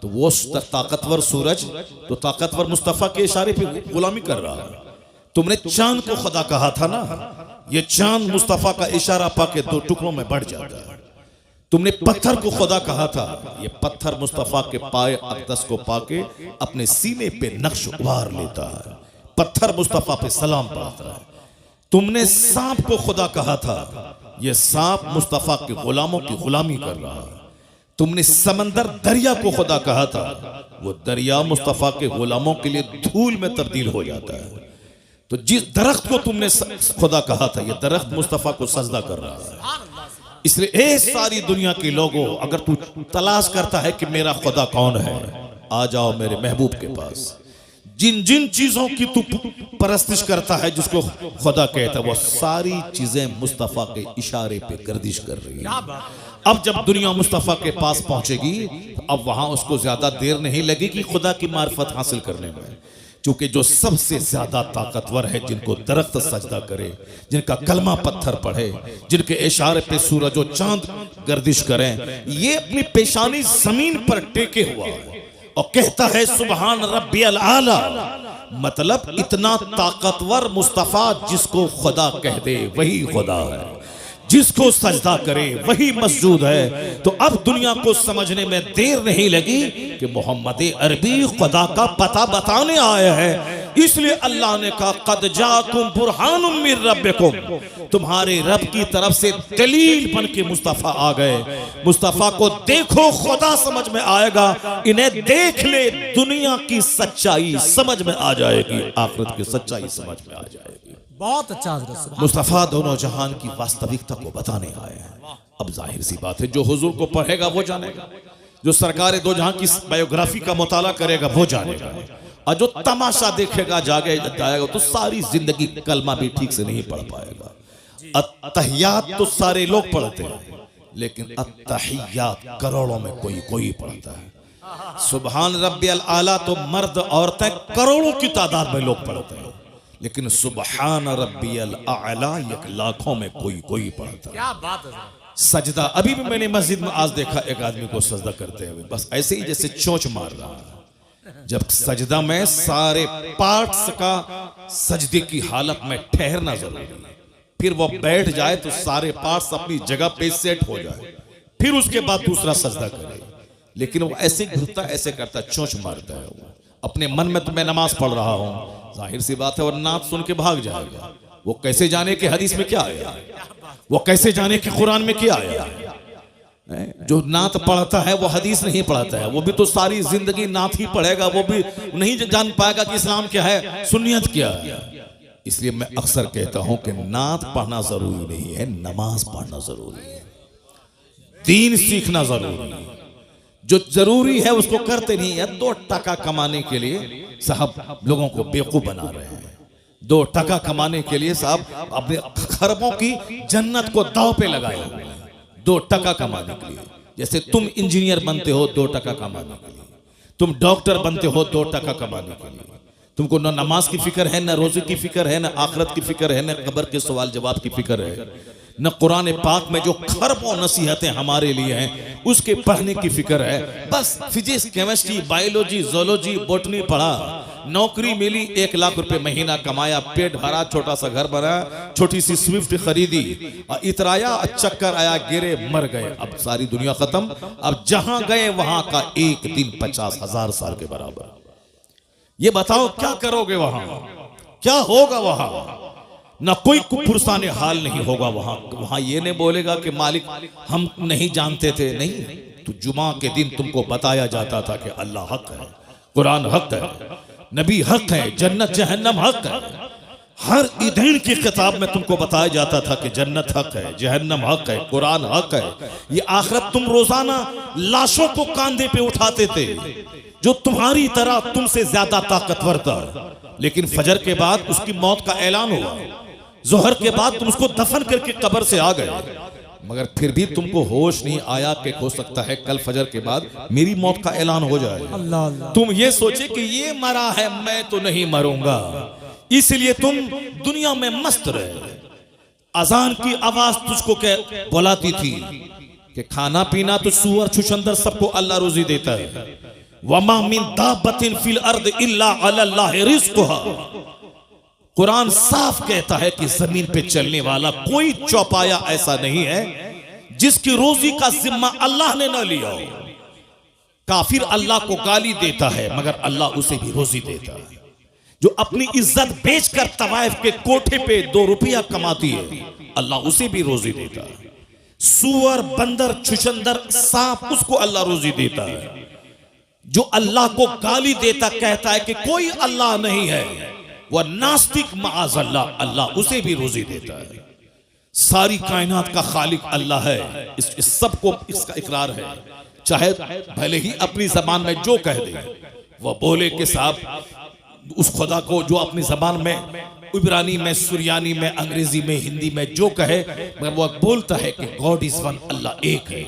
तो वो ताकतवर सूरज तो ताकतवर मुस्तफा के इशारे पे गुलामी कर रहा है। तुमने चांद को खुदा कहा था ना, ये चांद मुस्तफा का इशारा पाके दो टुकड़ों में बढ़ जाता है। तुमने पत्थर को खुदा कहा था, ये पत्थर मुस्तफा के पाए अक़दस को पाके अपने सीने पे नक्श उभार लेता है, पत्थर मुस्तफा पे सलाम पढ़ता है। तुमने सांप को खुदा कहा था, ये सांप मुस्तफा के गुलामों की गुलामी कर रहा है। तुमने समंदर दरिया को खुदा कहा था, वो दरिया मुस्तफा के गुलामों के लिए धूल में तब्दील हो जाता है। तो जिस दरख्त को तुमने खुदा कहा था, ये दरख्त मुस्तफा को सजदा कर रहा है। इसलिए ए सारी दुनिया के लोगों, अगर तू तलाश करता है कि मेरा खुदा कौन है, आ जाओ मेरे महबूब के पास। जिन जिन चीजों की तू परस्तिश करता है, जिसको खुदा कहता है, वो सारी चीजें मुस्तफा के इशारे पे गर्दिश कर रही है। अब जब दुनिया मुस्तफा के पास पहुंचेगी, अब वहां उसको ज्यादा देर नहीं लगेगी खुदा की मार्फत हासिल करने में, क्योंकि जो सबसे ज्यादा ताकतवर है, जिनको दरख्त सजदा करे, जिनका कलमा पत्थर पढ़े, जिनके इशारे पे सूरज और चांद गर्दिश करें, ये अपनी पेशानी जमीन पर टेके हुआ है और कहता है सुबहान रब्बियल आला। मतलब इतना ताकतवर मुस्तफा, जिसको खुदा कह दे वही खुदा है, जिसको सजदा करे वही मस्जूद है। तो अब दुनिया को समझने में देर नहीं लगी कि मोहम्मद अरबी खुदा का पता बताने आया है। इसलिए अल्लाह ने कहा कद जाकुम बुरहानुम मिर रब्बिकुम, तुम्हारे रब की तरफ से दलील बन के मुस्तफा आ गए। मुस्तफा को देखो, खुदा समझ में आएगा। इन्हें देख ले, दुनिया की सच्चाई समझ में आ जाएगी, आखिरत की सच्चाई समझ में आ जाएगी। बहुत अच्छा हज़रत। मुस्तफा दोनों जहान की वास्तविकता को बताने आए हैं। अब जाहिर सी बात है, जो हुजूर को पढ़ेगा वो जानेगा, जो सरकार दो जहां की बायोग्राफी का मुताला करेगा वो जानेगा, और जो तमाशा देखेगा जाएगा तो सारी जिंदगी कलमा भी ठीक से नहीं पढ़ पाएगा। अत्तहियात तो सारे लोग पढ़ते हैं, लेकिन अत्तहियात करोड़ों में कोई पढ़ता है। सुबहान रब्बियल आला तो मर्द औरतें करोड़ों की तादाद में लोग पढ़ते हैं, लेकिन सुबहान रब्बियल आला एक लाखों में कोई पढ़ता है। क्या बात है। सजदा, अभी भी मैंने मस्जिद में आज देखा एक आदमी को सजदा करते हुए, बस ऐसे ही जैसे चोंच मार रहा है। जब सजदा में सारे पार्ट्स का सजदे की हालत में ठहरना जरूरी है, फिर वो बैठ जाए तो सारे पार्ट्स अपनी जगह पे सेट हो जाए, फिर उसके बाद दूसरा सजदा करे। लेकिन वो ऐसे घुरता, ऐसे करता, चोंच मारता है। वो अपने मन में तो मैं नमाज पढ़ रहा हूं, जाहिर सी बात है, और नात सुन के भाग जाएगा। वो कैसे जाने कि हदीस में क्या आया। वो कैसे जाने कि कुरान में क्या आया? जो नात पढ़ता है वो हदीस नहीं पढ़ता है, वो भी तो सारी जिंदगी नात ही पढ़ेगा, वो भी नहीं जान पाएगा कि इस्लाम क्या है, सुन्नियत क्या है। इसलिए मैं अक्सर कहता हूं कि नात पढ़ना जरूरी नहीं है, नमाज पढ़ना जरूरी है, दीन सीखना जरूरी है। जो जरूरी है उसको करते नहीं है। 2 टका कमाने के लिए साहब लोगों को बेवकूफ बना रहे हैं। 2 टका कमाने के लिए साहब अपने खरबों की जन्नत को दांव पे लगाए हुए हैं 2 टका कमाने के लिए। जैसे तुम इंजीनियर बनते हो 2 टका कमाने के लिए, तुम डॉक्टर बनते हो 2 टका कमाने के लिए। तुमको न नमाज की फिक्र है, न रोजे की फिक्र है, न आखिरत की फिक्र है, न कब्र के सवाल जवाब की फिक्र है, न कुरान पाक में जो खरबों नसीहतें हमारे लिए हैं उसके पढ़ने की फिक्र है। बस physics, chemistry, biology, zoology, botany पढ़ा, नौकरी मिली, 1 लाख रुपए महीना कमाया, पेट भरा, छोटा सा घर बना, छोटी सी स्विफ्ट खरीदी, इतराया, चक्कर आया, गिरे, मर गए। अब सारी दुनिया खत्म। अब जहां गए वहां का एक दिन 50,000 साल के बराबर। ये बताओ क्या करोगे वहां, क्या होगा वहां? ना कोई पुरसाने हाल नहीं होगा वहां। वहां ये नहीं बोलेगा कि मालिक हम नहीं जानते थे, नहीं। तो जुमा के दिन तुमको बताया जाता था कि अल्लाह हक है, कुरान हक है, नबी हक है, जन्नत जहन्नम हक है। हर ईदीन की किताब में तुमको बताया जाता था कि जन्नत हक है, जहन्नम हक है, कुरान हक है। ये आखिरत तुम रोजाना लाशों को कांधे पे उठाते थे जो तुम्हारी तरह तुमसे ज्यादा ताकतवर था, लेकिन फजर के बाद उसकी मौत का ऐलान हुआ, जोहर के बाद तुम उसको दफन करके कब्र से आ गए, मगर फिर भी तुमको होश नहीं आया कि हो सकता है कल फजर के बाद मेरी मौत का ऐलान हो जाए। अल्लाह अल्लाह। तुम ये सोचे कि ये मरा है, मैं तो नहीं मरूंगा, इसलिए तुम दुनिया में मस्त रहे। अजान की आवाज तुझको क्या बुलाती थी कि खाना पीना तो सूअर छुछंदर सबको अल्लाह रोजी देता है। वमा मिन दाबतिन फिल अर्द इल्ला अल्लाह रिज़्क़ुहा। कुरान साफ कहता है कि जमीन पे चलने वाला कोई चौपाया ऐसा नहीं है जिसकी रोजी का जिम्मा अल्लाह ने न लिया हो। काफिर अल्लाह को गाली देता है मगर अल्लाह उसे भी रोजी देता है। जो अपनी इज्जत बेचकर तवाइफ के कोठे पे 2 रुपया कमाती है, अल्लाह उसे भी रोजी देता है। सूअर, बंदर, छुछंदर, सांप, उसको अल्लाह रोजी देता है। जो अल्लाह को गाली देता कहता है कि कोई अल्लाह नहीं है, वह नास्तिक माअज़ल्लाह, अल्लाह उसे भी रोजी देता है। सारी कायनात का खालिक अल्लाह है, इस सबको इसका इकरार है। चाहे भले ही अपनी जबान में जो कह दे, वह बोले कि साहब उस खुदा को जो अपनी जबान में, इब्रानी में, सुरियानी में, अंग्रेजी में, हिंदी में जो कहे, मगर वह बोलता है कि गॉड इज वन, अल्लाह एक है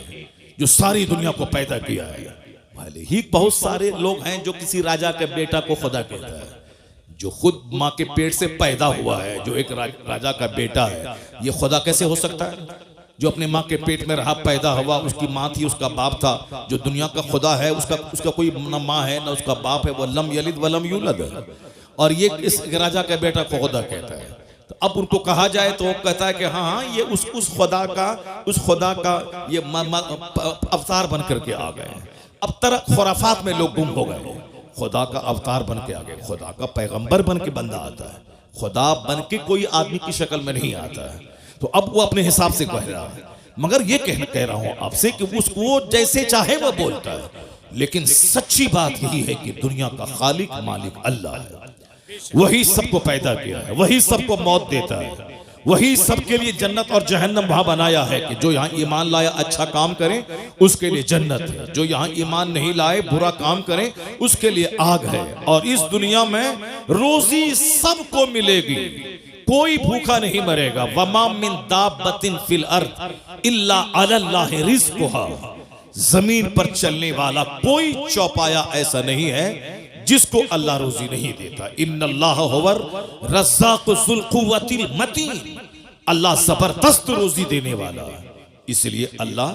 जो सारी दुनिया को पैदा किया है। भले ही बहुत सारे लोग हैं जो किसी राजा के बेटा को खुदा कहता है, जो खुद माँ के पेट से पैदा हुआ है, जो एक राजा का बेटा है, ये खुदा कैसे हो सकता है? जो अपने माँ के पेट में रहा, पैदा हुआ, उसकी माँ थी, उसका बाप था, जो दुनिया का खुदा है उसका कोई न माँ है न उसका बाप है, वो लम यलिद वलम यूलद है, और ये इस राजा का बेटा को खुदा कहता है। तो अब उनको कहा जाए तो वो कहता है कि हाँ हाँ ये उस खुदा का ये अवतार बन करके आ गए। अब तरह खुराफात में लोग गुम हो गए। खुदा का अवतार बन के आ गए, खुदा का पैगंबर बन के बंदा आता है, खुदा बन के कोई आदमी की शक्ल में नहीं आता है। तो अब वो अपने हिसाब से कह रहा है, मगर ये कह रहा हूं आपसे कि उसको जैसे चाहे वो बोलता है, लेकिन सच्ची बात यही है कि दुनिया का खालिक मालिक अल्लाह है। वही सबको पैदा किया है, वही सबको मौत देता है, वही सबके लिए जन्नत और जहन्नम वहां बनाया है कि जो यहाँ ईमान लाया अच्छा काम करे उसके लिए जन्नत है, जो यहाँ ईमान नहीं लाए बुरा काम करे उसके लिए आग है। और इस दुनिया में रोजी सबको मिलेगी, कोई भूखा नहीं मरेगा। वमा मिन दाबतिन फिल अर्द इल्ला अल्लाह रिज़्क़ुहा। जमीन पर चलने वाला कोई चौपाया ऐसा नहीं है जिसको अल्लाह रोजी नहीं देता। इन्नल्लाह हुवर रज़्ज़ाक़ु ज़ुल क़ुव्वतिल मतीन। अल्लाह जबरदस्त रोजी देने वाला है, इसलिए अल्लाह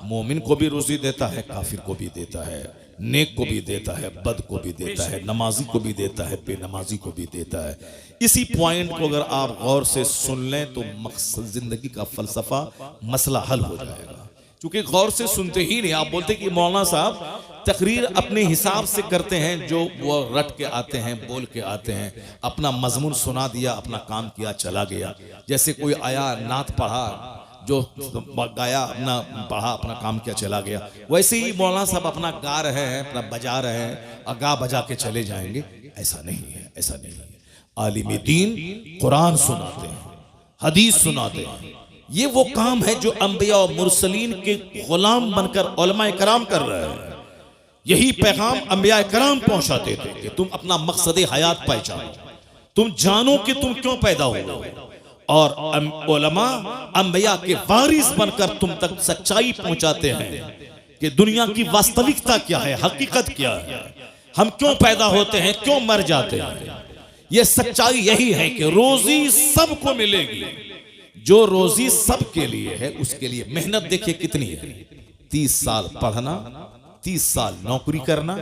मोमिन को भी रोजी देता है, काफिर को भी देता है, नेक को भी देता है, बद को भी देता है, नमाजी को भी देता है, बेनमाजी को भी देता है। इसी पॉइंट को अगर आप गौर से सुन लें तो मकसद जिंदगी का फलसफा मसला हल हो जाएगा। क्योंकि गौर से सुनते ही नहीं, आप बोलते कि मौलाना साहब तकरीर अपने हिसाब से करते हैं, जो वो रट के आते हैं, बोल के आते हैं, अपना मजमून सुना दिया, अपना काम किया, चला गया। जैसे कोई आया, नात पढ़ा, जो गाया अपना पढ़ा अपना काम किया चला गया, वैसे ही मौलाना साहब अपना गा रहे हैं, अपना बजा रहे हैं और गा बजा के चले जाएंगे। ऐसा नहीं है, ऐसा नहीं है। आलिम दीन कुरान सुनाते हैं, हदीस सुनाते हैं। ये वो काम है जो अंबिया और मुरसलीन के गुलाम बनकर उलमाए कराम कर रहे हैं। यही पैगाम अंबिया कराम पहुंचाते थे कि तुम अपना मकसद हयात पहचानो, तुम जानो कि तुम क्यों पैदा हुए, और उलमा अंबिया के वारिस बनकर तुम तक सच्चाई पहुंचाते हैं कि दुनिया की वास्तविकता क्या है, हकीकत क्या है, हम क्यों पैदा होते हैं, क्यों मर जाते हैं। ये सच्चाई यही है कि रोजी सबको मिलेगी। जो रोजी सबके लिए है उसके लिए मेहनत देखिए कितनी है। 30 साल पढ़ना, 30 साल नौकरी करना,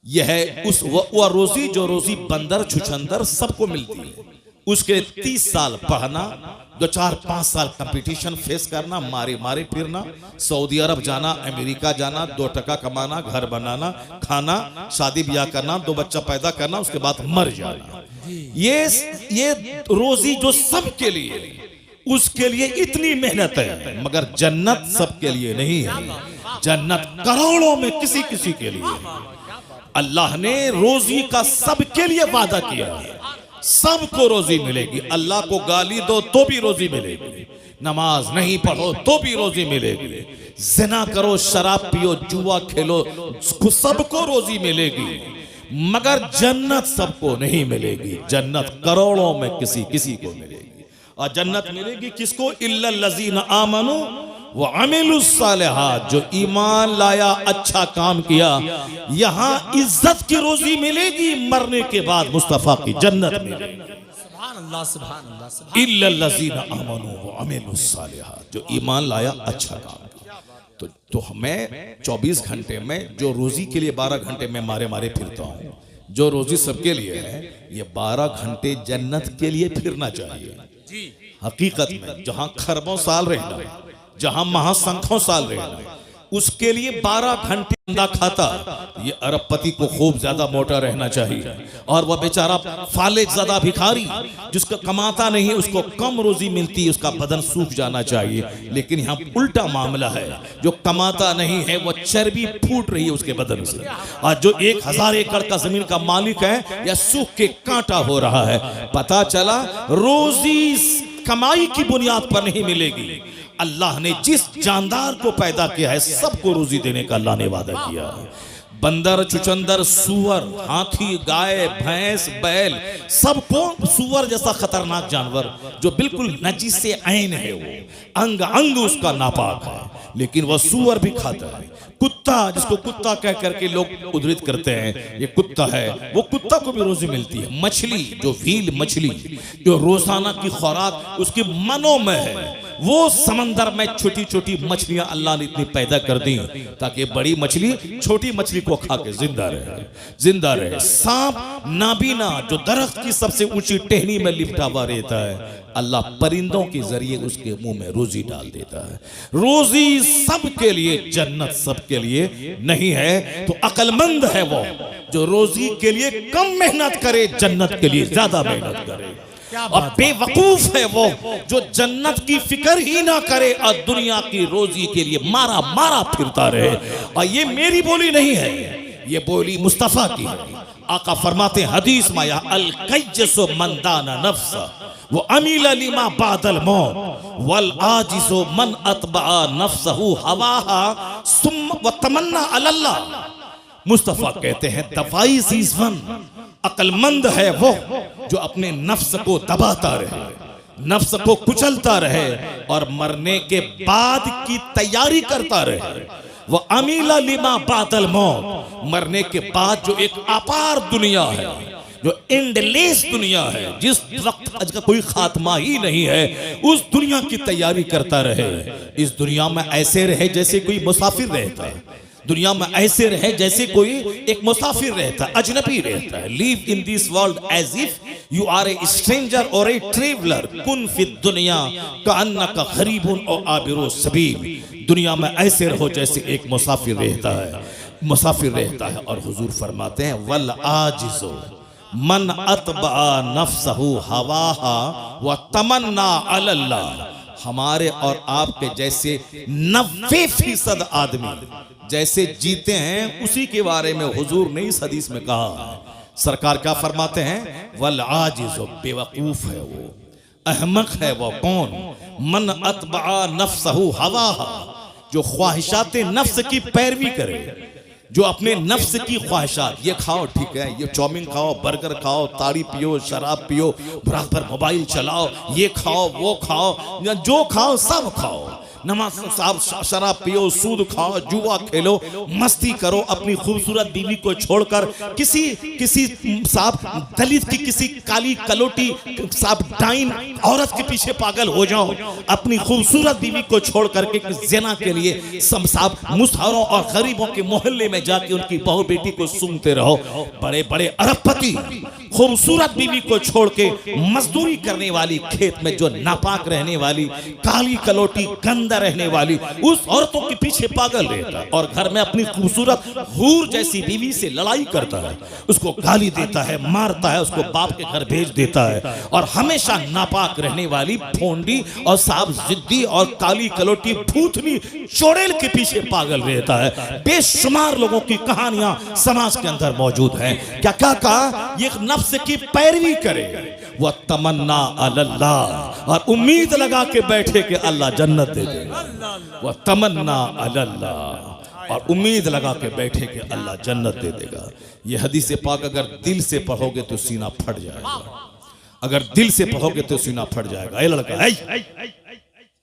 यह है उस वह रोजी जो रोजी बंदर छुछंदर सबको मिलती है। उसके 30 साल पढ़ना, 2-4-5 साल कंपटीशन फेस करना, मारे मारे फिरना, सऊदी अरब जाना, अमेरिका जाना, 2 टका कमाना, घर बनाना, खाना, शादी ब्याह करना, 2 बच्चा पैदा करना, उसके बाद मर जाना। ये रोजी जो सबके लिए, उसके लिए इतनी मेहनत है। मगर जन्नत सबके लिए नहीं है। जन्नत करोड़ों में किसी किसी के लिए। अल्लाह ने रोजी का सबके लिए वादा किया है, सबको रोजी मिलेगी। अल्लाह को गाली दो तो भी रोजी मिलेगी, नमाज नहीं पढ़ो तो भी रोजी मिलेगी, जिना करो, शराब पियो, जुआ खेलो, सबको रोजी मिलेगी। मगर जन्नत सबको नहीं मिलेगी। जन्नत करोड़ों में किसी किसी को मिलेगी। और जन्नत मिलेगी किसको? इल्लल लज़ीना आमनू व अमिलुस सालिहात, जो ईमान लाया, अच्छा काम किया। यहां इज्जत की रोजी मिलेगी, मरने के बाद मुस्तफा की जन्नत मिलेगी। सुभान अल्लाह, सुभान अल्लाह, सुभान इल्लल लज़ीना आमनू व अमिलुस सालिहात, जो ईमान लाया, अच्छा काम किया। तो मैं 24 घंटे में जो रोजी के लिए 12 घंटे में मारे मारे फिरता हूँ, जो रोजी सबके लिए है, ये 12 घंटे जन्नत के लिए फिरना चाहिए। हकीकत में जहां खरबों साल रहना, जहां महासंखों साल रहना, उसके लिए 12 घंटे अंडा खाता। ये अरबपति को खूब ज्यादा मोटा रहना चाहिए, और वह बेचारा फालिज ज़्यादा भिखारी जिसका कमाता नहीं, उसको कम रोजी मिलती है, उसका बदन सूख जाना चाहिए। लेकिन यहाँ उल्टा मामला है, जो कमाता नहीं है वह चर्बी फूट रही है उसके बदन से, और जो 1000 एकड़ का जमीन का मालिक है या सूख के कांटा हो रहा है। पता चला रोजी कमाई की बुनियाद पर नहीं मिलेगी। अल्लाह ने जिस जानदार को पैदा किया है, सबको रोजी देने का अल्लाह ने वादा किया है। बंदर, चुचंदर, सुअर, हाथी, गाय, भैंस, बैल, सबको, सुअर जैसा खतरनाक जानवर जो बिल्कुल नजीस से ऐन है, वो अंग अंग उसका नापाक है, लेकिन वह सुअर भी खाता है। कुत्ता, जिसको कुत्ता कह करके लोग उद्धृत करते हैं, ये कुत्ता है, वो कुत्ता को भी रोजी मिलती है। मछली, जो व्हील मछली, जो रोजाना की खुराक उसकी मनों में है, वो समंदर में छोटी छोटी मछलियां अल्लाह ने इतनी पैदा कर दी ताकि बड़ी मछली छोटी मछली को खा के जिंदा रहे, जिंदा रहे। सांप नाबीना, जो दरख्त की सबसे ऊंची टहनी में लिपटा हुआ रहता है, अल्लाह परिंदों के जरिए उसके मुंह में रोजी डाल देता है। रोजी सबके लिए, जन्नत सबके लिए नहीं है। तो अक्लमंद है वो जो रोजी के लिए कम मेहनत करे, जन्नत के लिए ज्यादा मेहनत करे। और बेवकूफ है वो जो जन्नत की फिक्र ही ना करे और दुनिया की रोजी के लिए मारा मारा फिरता रहे। और ये मेरी बोली नहीं है, ये बोली मुस्तफा की है। आका फरमाते हदीस में, अल कैजसु मन दाना नफ्स वो अमील लिमा बादल मौत वल आजिजु मन अतबा नफ्सहु हवाहा सुम्मा व तमन्ना अल्लाह। मुस्तफा कहते हैं दवाई सीजवन, अक्लमंद है वो जो अपने नफ्स को दबाता रहे, नफ्स को कुचलता रहे और मरने के बाद की तैयारी करता रहे। वो अमीला लिमा बादल मौत, मरने के बाद जो एक अपार दुनिया है, जो एंडलेस दुनिया है, जिस वक्त आज का कोई खात्मा ही नहीं है, उस दुनिया की तैयारी करता रहे। इस दुनिया में ऐसे रहे जैसे कोई मुसाफिर रहता है, दुनिया में ऐसे रहे जैसे कोई एक मुसाफिर रहता है, अजनबी रहता है। Live in this world as if you are a stranger और ए ट्रेवलर, कुन फिद दुनिया कअन्नका गरीबुन और आबिरु सबील। दुनिया में ऐसे रहो जैसे एक मुसाफिर रहता है, मुसाफिर रहता है। और हुजूर फरमाते हैं वल आजिज़ु मन अतबा नफ्सहु हवाहा व तमन्ना अल्लाह। हमारे और आपके जैसे 90% आदमी जैसे जीते हैं उसी के बारे में हुजूर ने इस हदीस में कहा है। सरकार क्या फरमाते हैं, वल आजिज़, बेवकूफ है वो, अहमक है वो कौन, मन अतबा नफ्सहु हवाहा, जो ख्वाहिशात नफ्स की पैरवी करे, जो अपने नफ्स की ख्वाहिशात, ये खाओ ठीक है, ये चाउमीन खाओ, बर्गर खाओ, ताड़ी पियो, शराब पियो, बराबर मोबाइल चलाओ, ये खाओ वो खाओ, जो खाओ सब खाओ, नमाज साहब शराब पियो, सूद खाओ, जुआ खेलो, मस्ती करो, अपनी खूबसूरत बीवी को छोड़कर किसी साहब दलित की किसी काली कलोटी साहब डाइन औरत के पीछे पागल हो जाओ, अपनी खूबसूरत बीवी को छोड़ करके ज़िना के लिए सब साहब मुसहरों और गरीबों के मोहल्ले में जाके उनकी बहू बेटी को सूंघते रहो। बड़े बड़े अरबपति खूबसूरत बीवी को छोड़ के मजदूरी करने वाली, खेत में जो नापाक रहने वाली, काली कलोटी गंदा रहने वाली उस औरतों के पीछे पागल रहता है और घर में अपनी खूबसूरत हूर जैसी बीवी से लड़ाई करता है, उसको गाली देता है, मारता है, उसको बाप के घर भेज देता है और हमेशा नापाक रहने वाली फोंडी और साहब जिद्दी और काली कलोटी भूतनी चोड़ेल के पीछे पागल रहता है। बेशुमार लोगों की कहानियां समाज के अंदर मौजूद हैं। क्या क्या कहा, ये नफ्स की पैरवी करे, वह तमन्ना अल्लाह, और उम्मीद लगा के बैठे कि अल्लाह जन्नत दे देगा, वह तमन्ना अल्लाह, और उम्मीद लगा के बैठे कि अल्लाह जन्नत दे देगा। ये हदीस पाक अगर दिल से पढ़ोगे तो सीना फट जाएगा, अगर दिल से पढ़ोगे तो सीना फट जाएगा। ये लड़का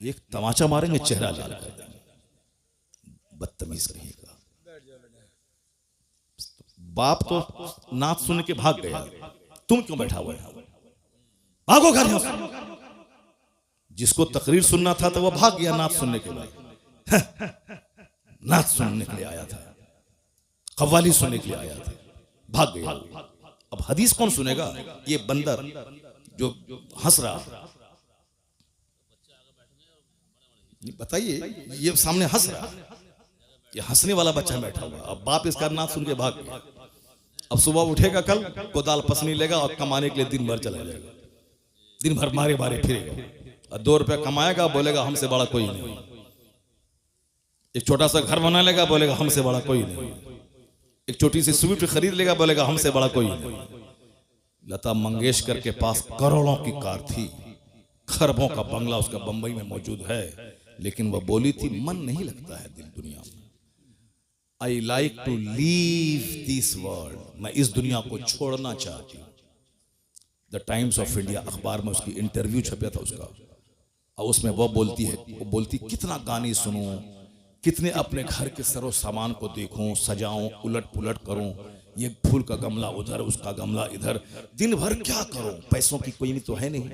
एक तमाचा मारेंगे, चेहरा लाल कर देंगे, बदतमीज कहेगा। बाप तो नात सुन के भाग गया, तुम क्यों बैठा हुआ है, भागो घर में। जिसको तकरीर सुनना था तो वह भाग गया नात सुनने के बाद, नात सुनने के लिए आया था, कव्वाली सुनने के लिए आया था, भाग गया। अब हदीस कौन सुनेगा, ये बंदर जो हंस रहा, बताइए, ये सामने हंस रहा, ये हंसने वाला बच्चा बैठा हुआ, अब बाप इसका नात सुन के भाग गया। अब सुबह उठेगा, कल कोदाल पसनी लेगा और कमाने के लिए दिन भर चला जाएगा, दिन भर मारे मारे फिरेगा और 2 रुपया कमाएगा, बोलेगा हमसे बड़ा कोई नहीं। एक छोटा सा घर बना लेगा, बोलेगा हमसे बड़ा कोई नहीं। एक छोटी सी स्विफ्ट खरीद लेगा, बोलेगा हमसे बड़ा कोई नहीं। लता मंगेशकर के पास करोड़ों की कार थी, खरबों का बंगला उसका बंबई में मौजूद है, लेकिन वह बोली थी मन नहीं लगता है दिल दुनिया में। I like to leave this world, मैं इस दुनिया को छोड़ना चाहती हूँ। द टाइम्स ऑफ इंडिया अखबार में उसकी इंटरव्यू छपा था उसका, और उसमें वो बोलती कितना गाने सुनूं, कितने अपने घर के सरो सामान को देखूं, सजाऊं, उलट पुलट करूं, ये फूल का गमला उधर, उसका गमला इधर, दिन भर क्या करूं, पैसों की कोई तो है नहीं,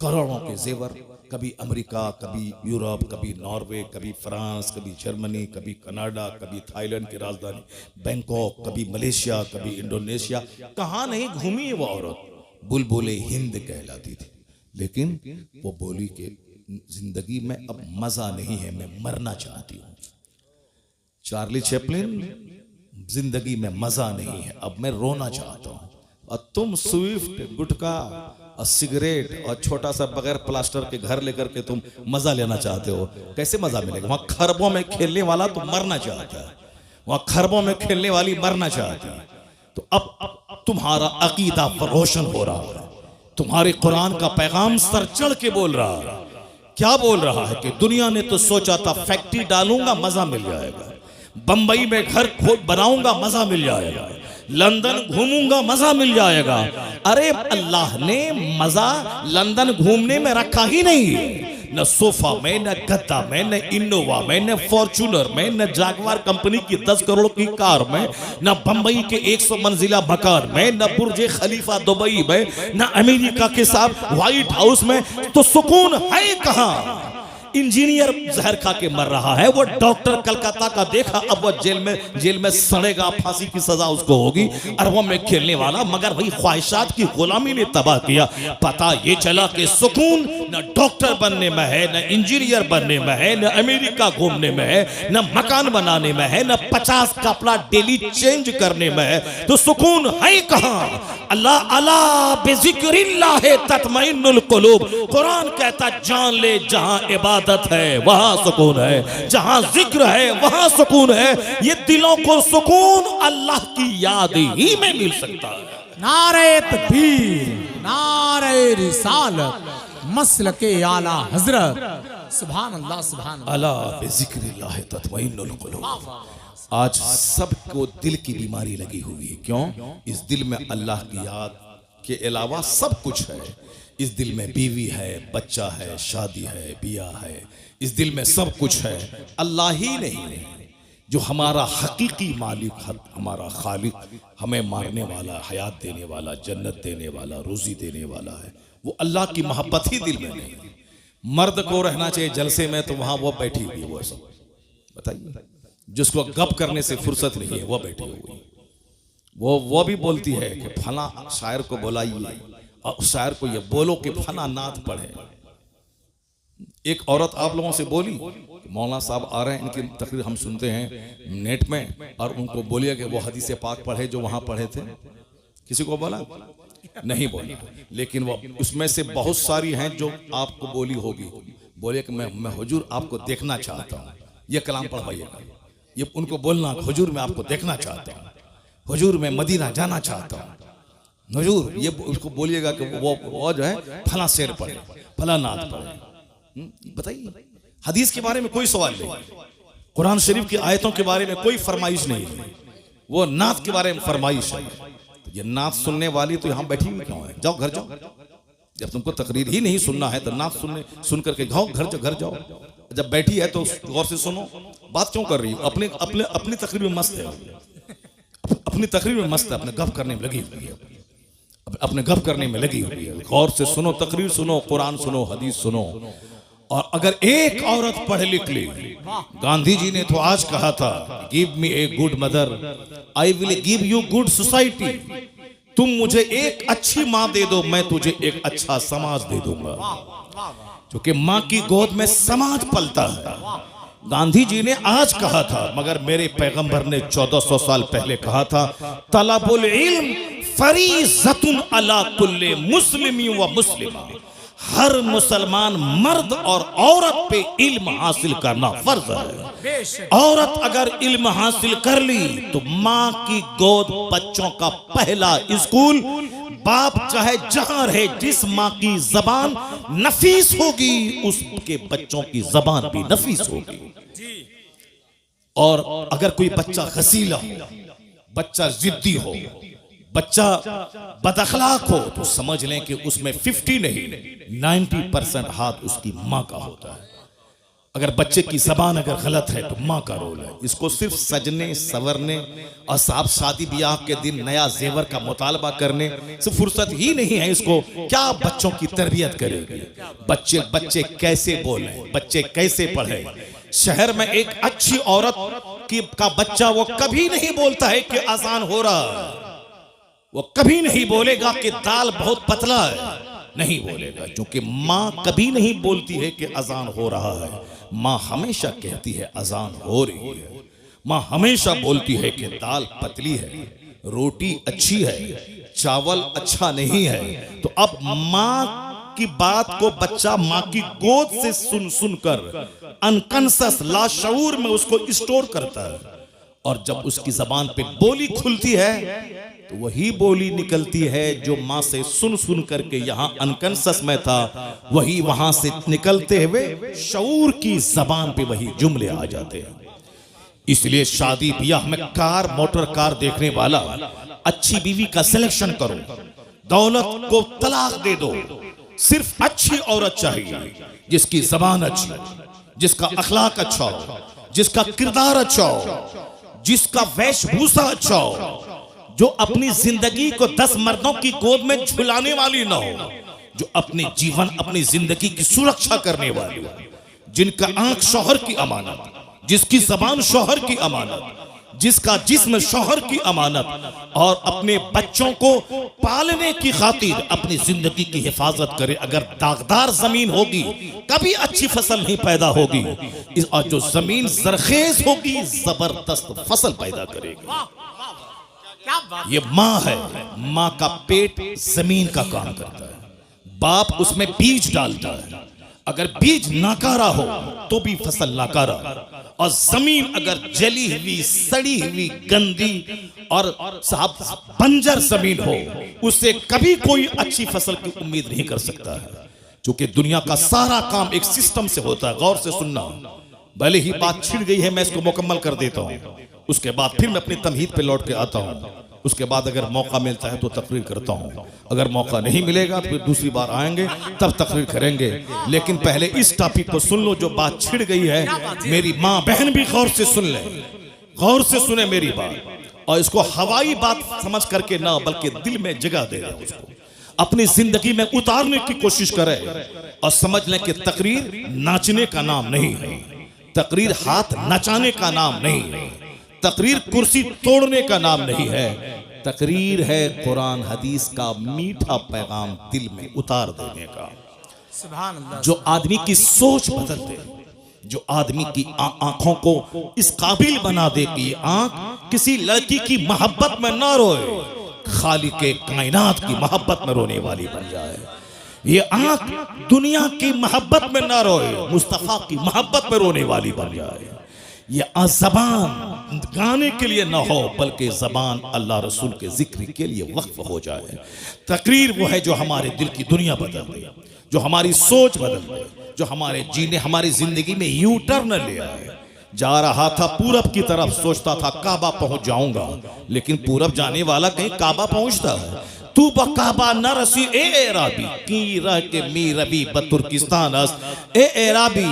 करोड़ों के जेवर, कभी अमेरिका, कभी यूरोप, कभी नॉर्वे, कभी फ्रांस, कभी जर्मनी, कभी कनाडा, कभी थाईलैंड की राजधानी बैंकॉक, कभी मलेशिया, कभी इंडोनेशिया, कहाँ नहीं घूमी वो औरत। बुलबुले हिंद कहलाती थी, लेकिन वो बोली कि जिंदगी में अब मजा नहीं है, मैं मरना चाहती हूँ। चार्ली चैपलिन, जिंदगी में मजा नहीं है, अब मैं रोना चाहता हूँ। और तुम स्विफ्ट, गुटखा और सिगरेट और छोटा सा बगैर प्लास्टर के घर लेकर के तुम मजा लेना चाहते हो, कैसे मजा मिलेगा? वहां खरबों में खेलने वाला तो मरना चाहता है, वहां खरबों में खेलने वाली मरना चाहती है। तो अब तुम्हारा अकीदा रोशन हो रहा है, तुम्हारे कुरान का पैगाम सर चढ़ के बोल रहा है। क्या बोल रहा है कि दुनिया ने तो सोचा था फैक्ट्री डालूंगा मजा मिल जाएगा, बंबई में घर खोद बनाऊंगा मजा मिल जाएगा, लंदन घूमूंगा मजा मिल जाएगा। अरे अल्लाह ने मजा लंदन घूमने में रखा ही नहीं है, न सोफा में, न गद्दा में, न इनोवा में, न फॉर्चूनर में, न जागवार कंपनी की 10 करोड़ की कार में, न बंबई के 100 मंजिला मकान में, न बुर्ज खलीफा दुबई में, न अमेरिका के साथ व्हाइट हाउस में। तो सुकून है कहां? इंजीनियर जहर खा के मर रहा है, वो डॉक्टर कलकत्ता का देखा, अब वो जेल में सड़ेगा, फांसी की सजा उसको होगी, अरबों में खेलने वाला, मगर वही ख्वाहिशात की गुलामी ने तबाह किया। पता ये चला कि सुकून न डॉक्टर बनने में है, न इंजीनियर बनने में है, न अमेरिका घूमने में है, न मकान बनाने में है, न 50 कपड़ा डेली चेंज करने में है। तो सुकून है कहां? अल्लाह अला बिज़िक्रिल्लाह तत्मइन्नुल कुलूब। कुरान कहता जान ले जहां इबादत है वहां सुकून है, जहां जिक्र है वहां सुकून है। ये दिलों को सुकून अल्लाह की याद ही में मिल सकता है। नारे तकबीर, नारे रिसालत, मसलके आला हजरत। सुभान अल्लाह, सुभान अल्लाह। अला बिज़िक्रिल्लाह तत्मइन्नुल कुलूब। आज सबको दिल की बीमारी लगी हुई है। क्यों? इस दिल में अल्लाह की याद के अलावा सब कुछ है। इस दिल में बीवी है, बच्चा है, शादी है, बियाह है, इस दिल में सब कुछ है। अल्लाह ही नहीं जो हमारा हकीकी मालिक, हमारा खालिक, हमें मारने वाला, हयात देने वाला, जन्नत देने वाला, रोजी देने वाला है, वो अल्लाह की मोहब्बत ही दिल में नहीं। मर्द को रहना चाहिए जलसे में, तो वहां वो बैठी हुई है, वो सब बताइए। जिसको गप करने से फुर्सत नहीं है वो बैठी हुई, वो भी बोलती है कि फला शायर को बुलाइए और उस शायर को ये बोलो कि फला नात पढ़े। एक औरत आप लोगों से बोली, मौलाना साहब आ रहे हैं, इनकी तकरीर हम सुनते हैं नेट में, और उनको बोलिए कि वो हदीस पाक पढ़े जो वहां पढ़े थे। किसी को बोला? नहीं बोला। लेकिन वो उसमें से बहुत सारी हैं जो आपको बोली होगी। बोले कि मैं हुजूर आपको देखना चाहता हूँ, ये कलाम पढ़वाइएगा। ये उनको बोलना, हुजूर मैं आपको देखना चाहता हूँ, हुजूर मैं मदीना जाना चाहता हूँ, हुजूर ये उसको बोलिएगा कि वो जो है फला शेर पढ़े, फला नात पढ़े। बताइए, हदीस के बारे में कोई सवाल नहीं, कुरान शरीफ की आयतों के बारे में कोई फरमाइश नहीं है, वो नात के बारे में फरमाइश है। तो ये नात सुनने वाली तो यहाँ बैठी हुई क्यों है? जाओ घर जाओ। जब तुमको तकरीर ही नहीं सुनना है तो नात सुन करके जाओ घर जाओ। जब बैठी है तो गौर से सुनो, बात क्यों कर रही हो? अपनी तकरीर में मस्त है, अपनी तकरीर में मस्त है, अपने गप करने में लगी हुई है, अपने गप करने में लगी हुई है। गौर से सुनो, तकरीर सुनो, कुरान सुनो, हदीस सुनो। और अगर एक औरत पढ़ लिख ली, गांधी जी ने तो आज कहा था, give me a good mother I will give you good society. तुम मुझे एक अच्छी माँ दे दो, मैं तुझे एक अच्छा समाज दे दूंगा। क्योंकि माँ की गोद में समाज पलता है। गांधी जी ने आज कहा था, मगर मेरे पैगंबर ने 1400 साल पहले कहा था, तलबुल इल्म फरीज़तुन अला कुल्ले मुस्लिमी व मुस्लिमा। हर मुसलमान मर्द और औरत पे इल्म हासिल करना फर्ज है। औरत अगर इल्म हासिल कर ली तो माँ की गोद बच्चों का पहला स्कूल। बाप चाहे जहां रहे, जिस माँ की जबान नफीस होगी उसके बच्चों की जबान भी नफीस होगी। और अगर कोई बच्चा खसीला हो, बच्चा जिद्दी हो, बच्चा बदअखलाक हो, तो समझ लें कि उसमें 50 नहीं 90% हाथ उसकी माँ का होता है। अगर बच्चे की जबान अगर गलत है तो माँ का रोल है। इसको सिर्फ सजने संवरने और साहब शादी ब्याह के दिन नया जेवर का मुतालबा करने से फुर्सत ही नहीं है। इसको क्या बच्चों की तरबियत करेगी? बच्चे कैसे बोले, बच्चे कैसे पढ़े? शहर में एक अच्छी औरत का बच्चा वो कभी नहीं बोलता है कि आसान हो रहा है, वो कभी नहीं बोलेगा कि दाल बहुत पतला है, नहीं बोलेगा, क्योंकि माँ कभी नहीं बोलती है कि अजान हो रहा है। माँ हमेशा कहती है अजान हो रही है। माँ हमेशा बोलती है कि दाल पतली है, रोटी अच्छी है, चावल अच्छा नहीं है। तो अब माँ की बात को बच्चा माँ की गोद से सुन कर अनकंसस लाशऊर में उसको स्टोर करता है। और जब उसकी जबान पे बोली खुलती है तो वही बोली निकलती है जो माँ से सुन करके यहाँ अनकंसस में था, वही वहां से निकलते हुए शऊर की जबान पे वही जुमले आ जाते हैं। इसलिए शादी ब्याह में कार, मोटर कार देखने वाला अच्छी बीवी का सिलेक्शन करो, दौलत को तलाक दे दो। सिर्फ अच्छी औरत चाहिए जिसकी जबान अच्छी, जिसका अखलाक अच्छा हो, जिसका किरदार अच्छा हो, जिसका वेशभूषा अच्छा हो, जो अपनी जिंदगी को 10 मर्दों की गोद में झुलाने वाली ना हो, जो अपने जीवन अपनी जिंदगी की सुरक्षा करने वाली हो, जिनका आंख शौहर की अमानत, जिसकी जबान शौहर की अमानत, जिसका जिस्म शौहर की अमानत, और अपने बच्चों को पालने की खातिर अपनी जिंदगी की हिफाजत करे। अगर दागदार जमीन होगी कभी अच्छी फसल नहीं पैदा होगी, और जो जमीन जरखेज होगी जबरदस्त फसल पैदा करेगी। ये माँ है, माँ का पेट जमीन का काम करता है, बाप उसमें बीज डालता है। अगर बीज नाकारा हो तो भी फसल नाकारा, और जमीन अगर जली हुई, सड़ी हुई, गंदी और साहब बंजर जमीन हो, उससे कभी कोई अच्छी फसल की उम्मीद नहीं कर सकता है। क्योंकि दुनिया का सारा काम एक सिस्टम से होता है। गौर से सुनना, भले ही बात छिड़ गई है, मैं इसको मुकम्मल कर देता हूं, उसके बाद फिर मैं अपनी तमहीद पे लौट के आता हूं। उसके बाद अगर मौका मिलता है तो तकरीर करता हूं, अगर मौका नहीं मिलेगा तो फिर दूसरी बार आएंगे तब तकरीर करेंगे। लेकिन पहले इस टॉपिक को सुन लो जो बात छिड़ गई है। मेरी माँ बहन भी गौर से सुन ले, गौर से सुने मेरी बात, और इसको हवाई बात समझ करके ना बल्कि दिल में जगह दे रहे, उसको अपनी जिंदगी में उतारने की कोशिश करे। और समझ लें कि तकरीर नाचने का नाम नहीं है, तकरीर हाथ नचाने का नाम नहीं है, तकरीर कुर्सी तोड़ने का नाम नहीं है। तकरीर है कुरान हदीस का मीठा पैगाम दिल में उतार देने का, सुभान अल्लाह। जो आदमी की सोच बदल दे, जो आदमी की आंखों को इस काबिल बना दे कि आंख किसी लड़की की मोहब्बत में ना रोए, खालिक कायनात की मोहब्बत में रोने वाली बन जाए। ये आंख दुनिया की मोहब्बत में ना रोए, मुस्तफा की मोहब्बत में रोने वाली बन जाए। ये जबान गाने के लिए ना हो बल्कि जबान अल्लाह रसूल के जिक्र के लिए वक्फ हो जाए। तकरीर वो है जो हमारे दिल की दुनिया बदल दे, जो हमारी सोच बदल दे, जो हमारे जीने, हमारी जिंदगी में यू टर्न ले आए। जा रहा था पूरब की तरफ, सोचता था काबा पहुंच जाऊंगा, लेकिन पूरब जाने वाला कहीं काबा पहुंचता है। तू बकाबा न रसी ए एराबी की रह के मी रबी बतुर्किस्तान अस ए एराबी,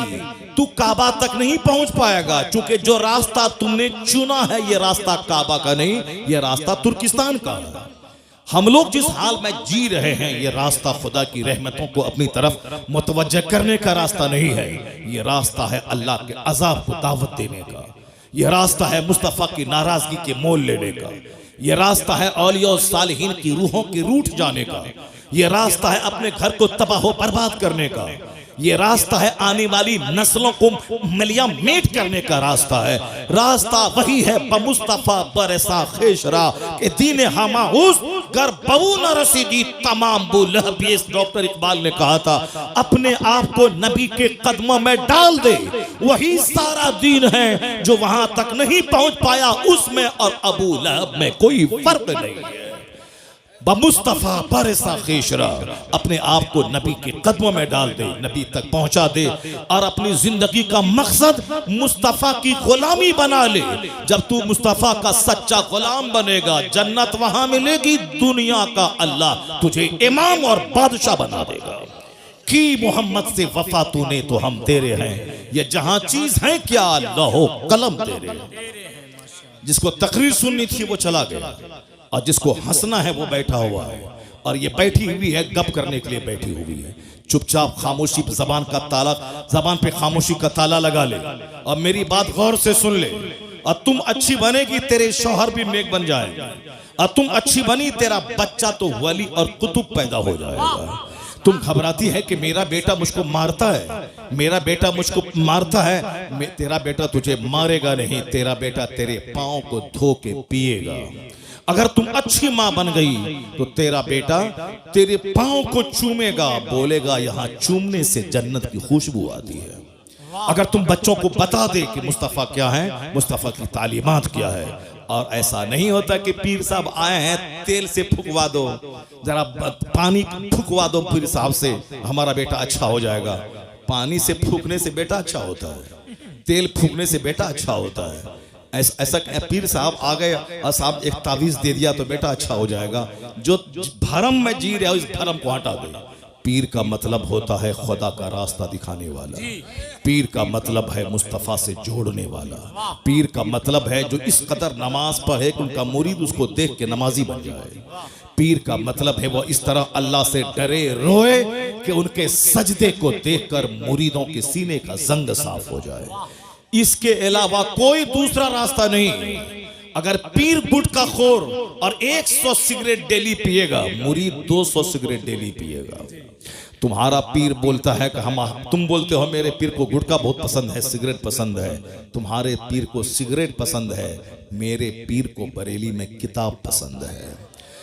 तू काबा तक नहीं पहुंच पाएगा, क्योंकि जो रास्ता तुमने चुना है ये रास्ता काबा का नहीं, ये रास्ता तुर्किस्तान का है। हम लोग जिस हाल में जी रहे हैं ये रास्ता खुदा की रहमतों को अपनी तरफ मुतवज्जह करने का रास्ता नहीं है, ये रास्ता है अल्लाह के अजाब को दावत देने का, ये रास्ता है मुस्तफा की नाराजगी के मोल लेने का, ये रास्ता है औलिया और सालिहीन की रूहों के रूठ जाने का, ये रास्ता है अपने घर को तबाह बर्बाद करने का, ये रास्ता है आने वाली नस्लों को मिलिया मेट करने का रास्ता है। रास्ता वही है बमुस्तफा बरसा खेशरा के दीन हमा उस कर बबू न रसीदी तमाम बुलहब। डॉक्टर इकबाल ने कहा था अपने आप को नबी के कदमों में डाल दे, वही सारा दीन है, जो वहां तक नहीं पहुंच पाया उसमें और अबू लहब में कोई फर्क नहीं है। बमुस्तफा बरसा खेशरा, अपने आप को नबी के कदमों में डाल दे, नबी तक पहुंचा दे, और अपनी जिंदगी का मकसद मुस्तफा की गुलामी बना ले। जब तू मुस्तफा का सच्चा गुलाम बनेगा जन्नत वहां मिलेगी, दुनिया का अल्लाह तुझे इमाम और बादशाह बना देगा। की मोहम्मद से वफा तूने तो हम तेरे हैं, ये जहां चीज है क्या लहो कलम तेरे। जिसको तकरीर सुननी थी वो चला गया, और जिसको हंसना है वो बैठा हुआ है, और ये बैठी हुई है गप करने के लिए बैठी हुई है। चुपचाप खामोशी, जबान का ताला, जबान पे खामोशी का ताला लगा ले, और मेरी बात गौर से सुन ले। और तुम अच्छी बनेगी तेरे शौहर भी नेक बन जाएगा, और तुम अच्छी बनी तेरा बच्चा तो वली और कुतुब पैदा हो जाएगा। तुम घबराती है कि मेरा बेटा मुझको मारता है, मेरा बेटा मुझको मारता है, तेरा बेटा तुझे मारेगा नहीं, तेरा बेटा तेरे पाँव को धो के पिएगा। अगर तुम अच्छी माँ बन गई तो तेरा बेटा तेरे पाँव को चूमेगा, बोलेगा यहाँ चूमने से जन्नत की खुशबू आती है। अगर तुम बच्चों को बता दे कि मुस्तफ़ा क्या है, मुस्तफ़ा की तालीमात क्या है, और ऐसा नहीं होता कि पीर साहब आए हैं तेल से फुकवा दो, जरा पानी फुकवा दो पीर साहब से, हमारा बेटा अच्छा हो जाएगा। पानी से फूकने से बेटा अच्छा होता है, तेल फूकने से बेटा अच्छा होता है। ऐसा पीर साहब आ गए और साहब एक तावीज दे दिया तो बेटा अच्छा हो जाएगा। जो भरम में जी रहा है इस भरम को हटा दे। पीर का मतलब होता है खुदा का रास्ता दिखाने वाला, पीर का मतलब है मुस्तफ़ा से जोड़ने वाला, पीर का मतलब है जो इस कदर नमाज पढ़े कि उनका मुरीद उसको देख के नमाजी बन जाए, पीर का मतलब है वो इस तरह अल्लाह से डरे रोए कि उनके सजदे को देखकर मुरीदों के सीने का जंग साफ हो जाए। इसके अलावा कोई दूसरा रास्ता नहीं। अगर पीर गुटखा खोर और 100 सिगरेट डेली पिएगा, मुरीद 200 सिगरेट डेली पिएगा। तुम्हारा पीर बोलता है कि तुम बोलते हो मेरे पीर को गुटखा बहुत पसंद है, सिगरेट पसंद है, तुम्हारे पीर को सिगरेट पसंद है, मेरे पीर को बरेली में किताब पसंद है।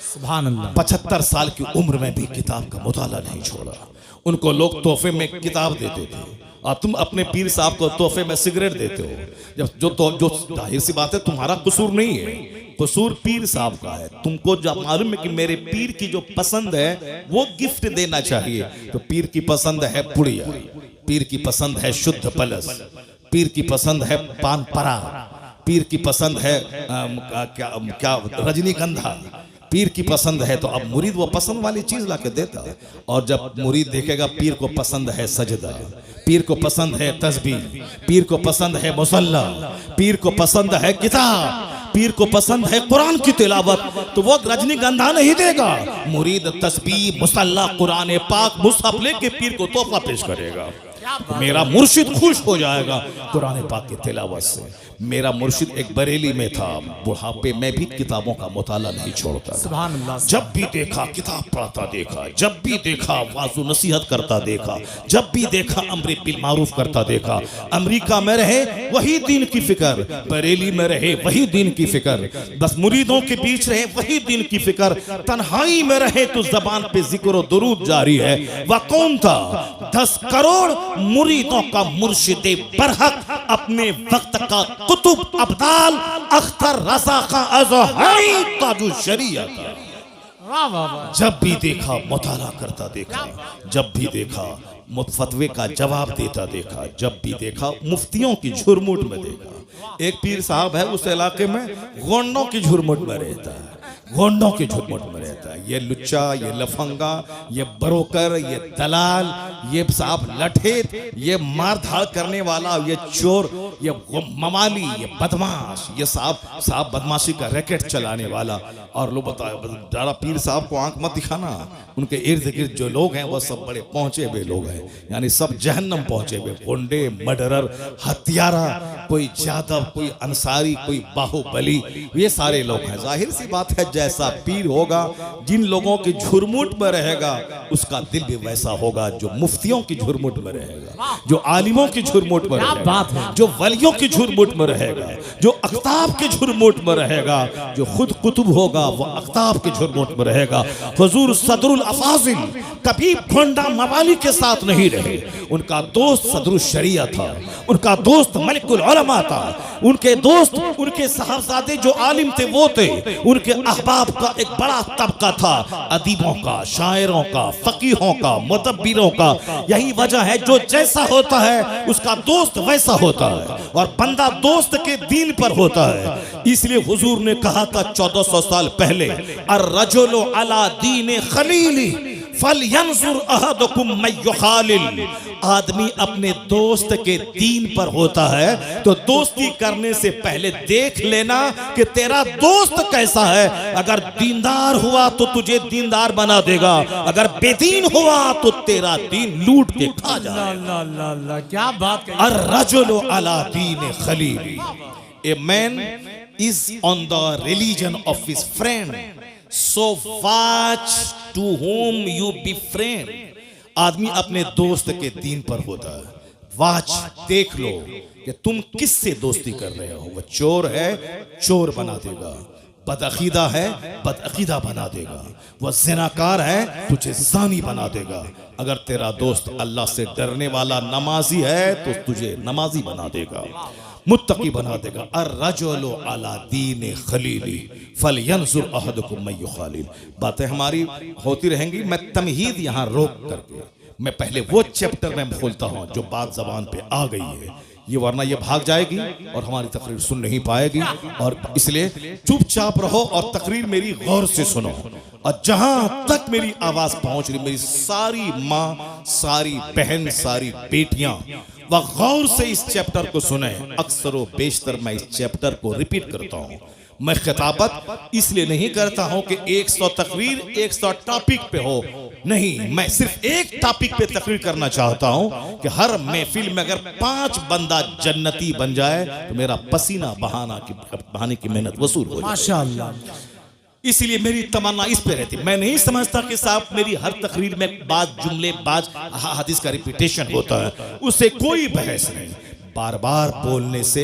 सुभान अल्लाह। 75 साल की उम्र में भी किताब का मुताला नहीं छोड़ा। उनको लोग तोहफे में किताब देते थे और तुम अपने पीर साहब को तोहफे में सिगरेट देते हो। जो जाहिर सी बात है तुम्हारा कसूर नहीं है, कसूर पीर साहब का है। तुमको जब मालूम है कि मेरे पीर की जो पसंद है वो गिफ्ट देना चाहिए, तो पीर की पसंद है पुड़िया, पीर की पसंद है शुद्ध पलस, पीर की पसंद है पान परा, पीर की पसंद है क्या रजनीगंधा, पीर की पसंद है। तो अब मुरीद वो पसंद वाली चीज ला के देता है। और जब मुरीद देखेगा पीर को पसंद है सजदा, पीर को पसंद है तस्बीह, पीर को पसंद है मुसल्ला, पीर को पसंद है किताब, पीर को पसंद है कुरान की तिलावत, तो वो रजनीगंधा नहीं देगा। मुरीद तस्बीह मुसल्ला कुरान पाक मुसहफ लेके पीर को तोहफा पेश करेगा। मेरा मुर्शिद खुश हो जाएगा कुरान पाक की तिलावत से। मेरा मुर्शिद एक बरेली में था, बुढ़ापे में भी किताबों का मुताला नहीं छोड़ता। सुभान अल्लाह। जब भी देखा किताब पढ़ता देखा, जब भी देखा वाज़ो नसीहत करता देखा, जब भी देखा अम्र बिल मारूफ करता देखा। अमेरिका में रहे वही दीन की फिक्र, बरेली में रहे वही दीन की फिक्र, बस मुरीदों के बीच रहे वही दीन की फिक्र, तन्हाई में रहे तो जबान पे जिक्र और दुरूद जारी है। वह कौन था? 10 करोड़ मुरीदों का मुर्शिदे बरहक, अपने वक्त का कुतुब अब्दाल अख्तर रज़ा खां अज़हरी ताजु शरीयत। वाह वाह वाह। जब भी देखा मुताला करता देखा, जब भी देखा फतवे का जवाब देता देखा, जब भी देखा मुफ्तियों की झुरमुट में देखा। एक पीर साहब है उस इलाके में, गोंडों की झुरमुट में रहता है, गोंडों की झुरमुट में रहता है। ये लुच्चा, ये लफंगा, ये बरोकर, ये दलाल, ये साहब लठेत, ये मार धाड़ करने वाला, ये चोर, ये मवाली, ये बदमाश, ये साहब बदमाशी का रैकेट चलाने वाला। और लोग बताए ज़रा पीर साहब को आंख मत दिखाना, उनके इर्द गिर्द जो लोग हैं वो सब बड़े पहुंचे हुए लोग हैं, यानी सब जहन्नम पहुंचे हुए, गुंडे, मर्डरर, हत्यारा, कोई जादव, कोई अंसारी, कोई बाहुबली, ये सारे लोग हैं। जाहिर सी बात है जैसा पीर होगा, जिन लोगों की झुरमुट में रहेगा उसका दिल भी वैसा होगा जो मुफ्तियों की झुरमुट में रहेगा, जो आलिमों की झुरमुट में रहेगा, जो वलियों की झुरमुट में रहेगा, जो अख्ताब की झुरमुट में रहेगा, जो खुद कुतुब होगा वो अख्ताब की झुरमुट में रहेगा। हुजूर सदरुल अफाजिल कभी गोंडा मवाली के साथ नहीं रहे, उनका दोस्त सदरुल शरिया था, उनका दोस्त मलिकुल उलमा था, उनके दोस्त उनके साहबजादे जो आलिम थे वो थे, उनके अहबाब का एक बड़ा तबका था, अदीबों का, शायरों का, फकीहों का, मुतब्बिरों का। यही वजह है जो जैसा होता है उसका दोस्त वैसा होता है, और बंदा दोस्त के दीन पर होता है। इसलिए हुजूर ने कहा था 1400 साल पहले, अर्रजुलु अला दीन खलीली फलयंजुर अहदुकुम मन युखालिल। आदमी अपने दोस्त के दीन पर होता है, तो दोस्ती करने से पहले देख लेना कि तेरा दोस्त कैसा है। अगर दीनदार हुआ तो तुझे दीनदार बना देगा, अगर बेदीन हुआ तो तेरा दीन लूट के खा जाएगा। क्या बात। अर्रजुलु अला दीन Khalili, a man is on the religion of his friend, so watch to whom you befriend। आदमी अपने दोस्त के दीन पर होता है। वाच, देख लो कि तुम किससे दोस्ती कर रहे हो। वो चोर है, चोर बना देगा, बदअकीदा है, बदअकीदा बना देगा, वह ज़िनाकार है, तुझे ज़ानी बना देगा। अगर तेरा दोस्त अल्लाह से डरने वाला नमाजी है तो तुझे नमाजी बना देगा, मुत्तकी बना देगा। अर्रजुलु अला दीन खलीली फलयंजुर अहदुकुम मन युखालिल। बातें हमारी होती रहेंगी, मैं तमहीद यहाँ रोक करके मैं पहले वो चैप्टर में खोलता हूँ जो बात ज़बान पे आ गई है। ये वरना ये भाग जाएगी और हमारी तकरीर सुन नहीं पाएगी। और इसलिए चुपचाप रहो और तकरीर मेरी गौर से सुनो। और जहां तक मेरी आवाज पहुंच रही, मेरी सारी माँ, सारी बहन, सारी बेटियां वह गौर से इस चैप्टर को सुने। अक्सर व बेशतर मैं इस चैप्टर को रिपीट करता हूं। मैं खिताबत इसलिए नहीं करता हूं कि 100 तकरीर 100 टॉपिक पे हो, नहीं, मैं सिर्फ एक टॉपिक पे तकरीर करना चाहता हूं कि हर महफिल में अगर 5 बंदा जन्नती बन जाए तो मेरा पसीना बहाने की मेहनत वसूल हो जाए। माशाअल्लाह। इसलिए मेरी तमन्ना इस पे रहती। मैं नहीं समझता कि साहब मेरी हर तकरीर में बात जुमले बाज हदीस का रिपीटेशन होता है, उससे कोई बहस नहीं। बार बार बोलने से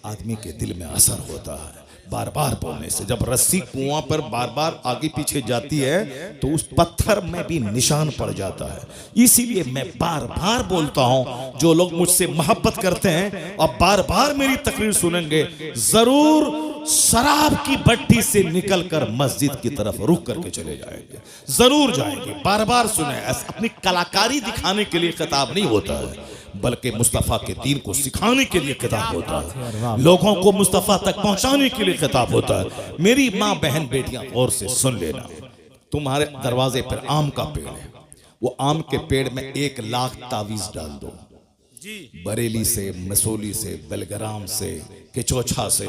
आदमी के दिल में असर होता है। बार बार बोलने से, जब रस्सी कुआं पर बार बार आगे पीछे जाती है तो उस पत्थर में भी निशान पड़ जाता है। इसीलिए मैं बार बार बोलता हूं, जो लोग मुझसे मोहब्बत करते हैं और बार बार मेरी तकरीर सुनेंगे, जरूर शराब की भट्टी से निकलकर मस्जिद की तरफ रुक करके चले जाएंगे, जरूर जाएंगे। बार बार सुने। अपनी कलाकारी दिखाने के लिए खिताब नहीं होता है, बल्कि मुस्तफा के दीन को सिखाने के लिए खिताब होता है, लोगों को मुस्तफा तक पहुंचाने के लिए खिताब होता है। मेरी माँ, बहन, बेटियां गौर से सुन लेना। तुम्हारे दरवाजे पर आम का पेड़ है, वो आम के पेड़ में 1 लाख तावीज डाल दो। बरेली से, मसूली से, बेलग्राम से, केचौछा से,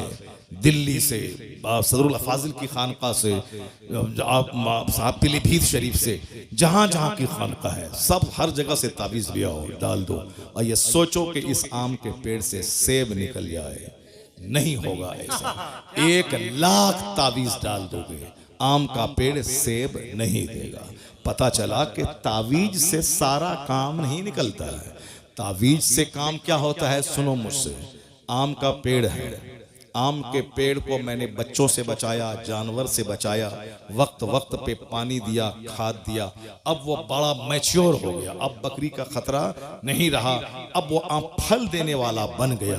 दिल्ली से, सदरुल फाजिल की खानका से, आप पीलीभीत शरीफ से, जहां जहां की खानका है, सब हर जगह से तावीज लिया हो, डाल दो। और ये सोचो कि इस आम के पेड़ से सेब निकल जाए। नहीं होगा ऐसा। 1 लाख तावीज डाल दोगे, आम का पेड़ सेब नहीं देगा। पता चला कि तावीज से सारा काम नहीं निकलता है। तावीज से काम क्या होता है, सुनो मुझसे। आम का पेड़ है, आम के पेड़ को मैंने बच्चों से बचाया, जानवर से बचाया, वक्त वक्त पे पानी दिया, खाद दिया। अब वो बड़ा मैच्योर हो गया, अब बकरी का खतरा नहीं रहा, अब वो आम फल देने वाला बन गया।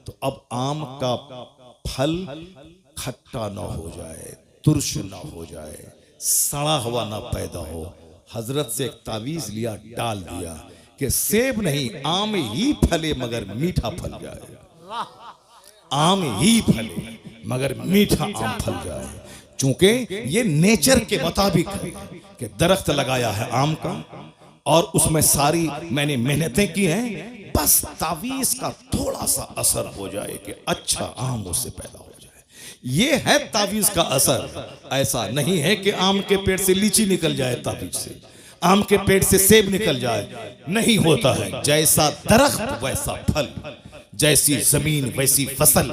तो अब आम का फल खट्टा ना हो जाए, तुर्श ना हो जाए, सड़ा हुआ ना पैदा हो। हजरत से एक तावीज लिया, डाल दिया कि सेब नहीं, आम ही फले मगर मीठा फल जाए। आम ही फले मगर मीठा आम फल जाए। चूंकि ये नेचर के मुताबिक है कि दरख्त लगाया है आम का और उसमें सारी मैंने मेहनतें की हैं, बस तावीज का थोड़ा सा असर हो जाए कि अच्छा आम उससे पैदा हो जाए। ये है तावीज का असर। ऐसा नहीं है कि आम के पेड़ से लीची निकल जाए, तावीज से आम के पेड़ से सेब निकल जाए, नहीं होता है। जैसा दरख्त वैसा फल, जैसी जमीन वैसी फसल,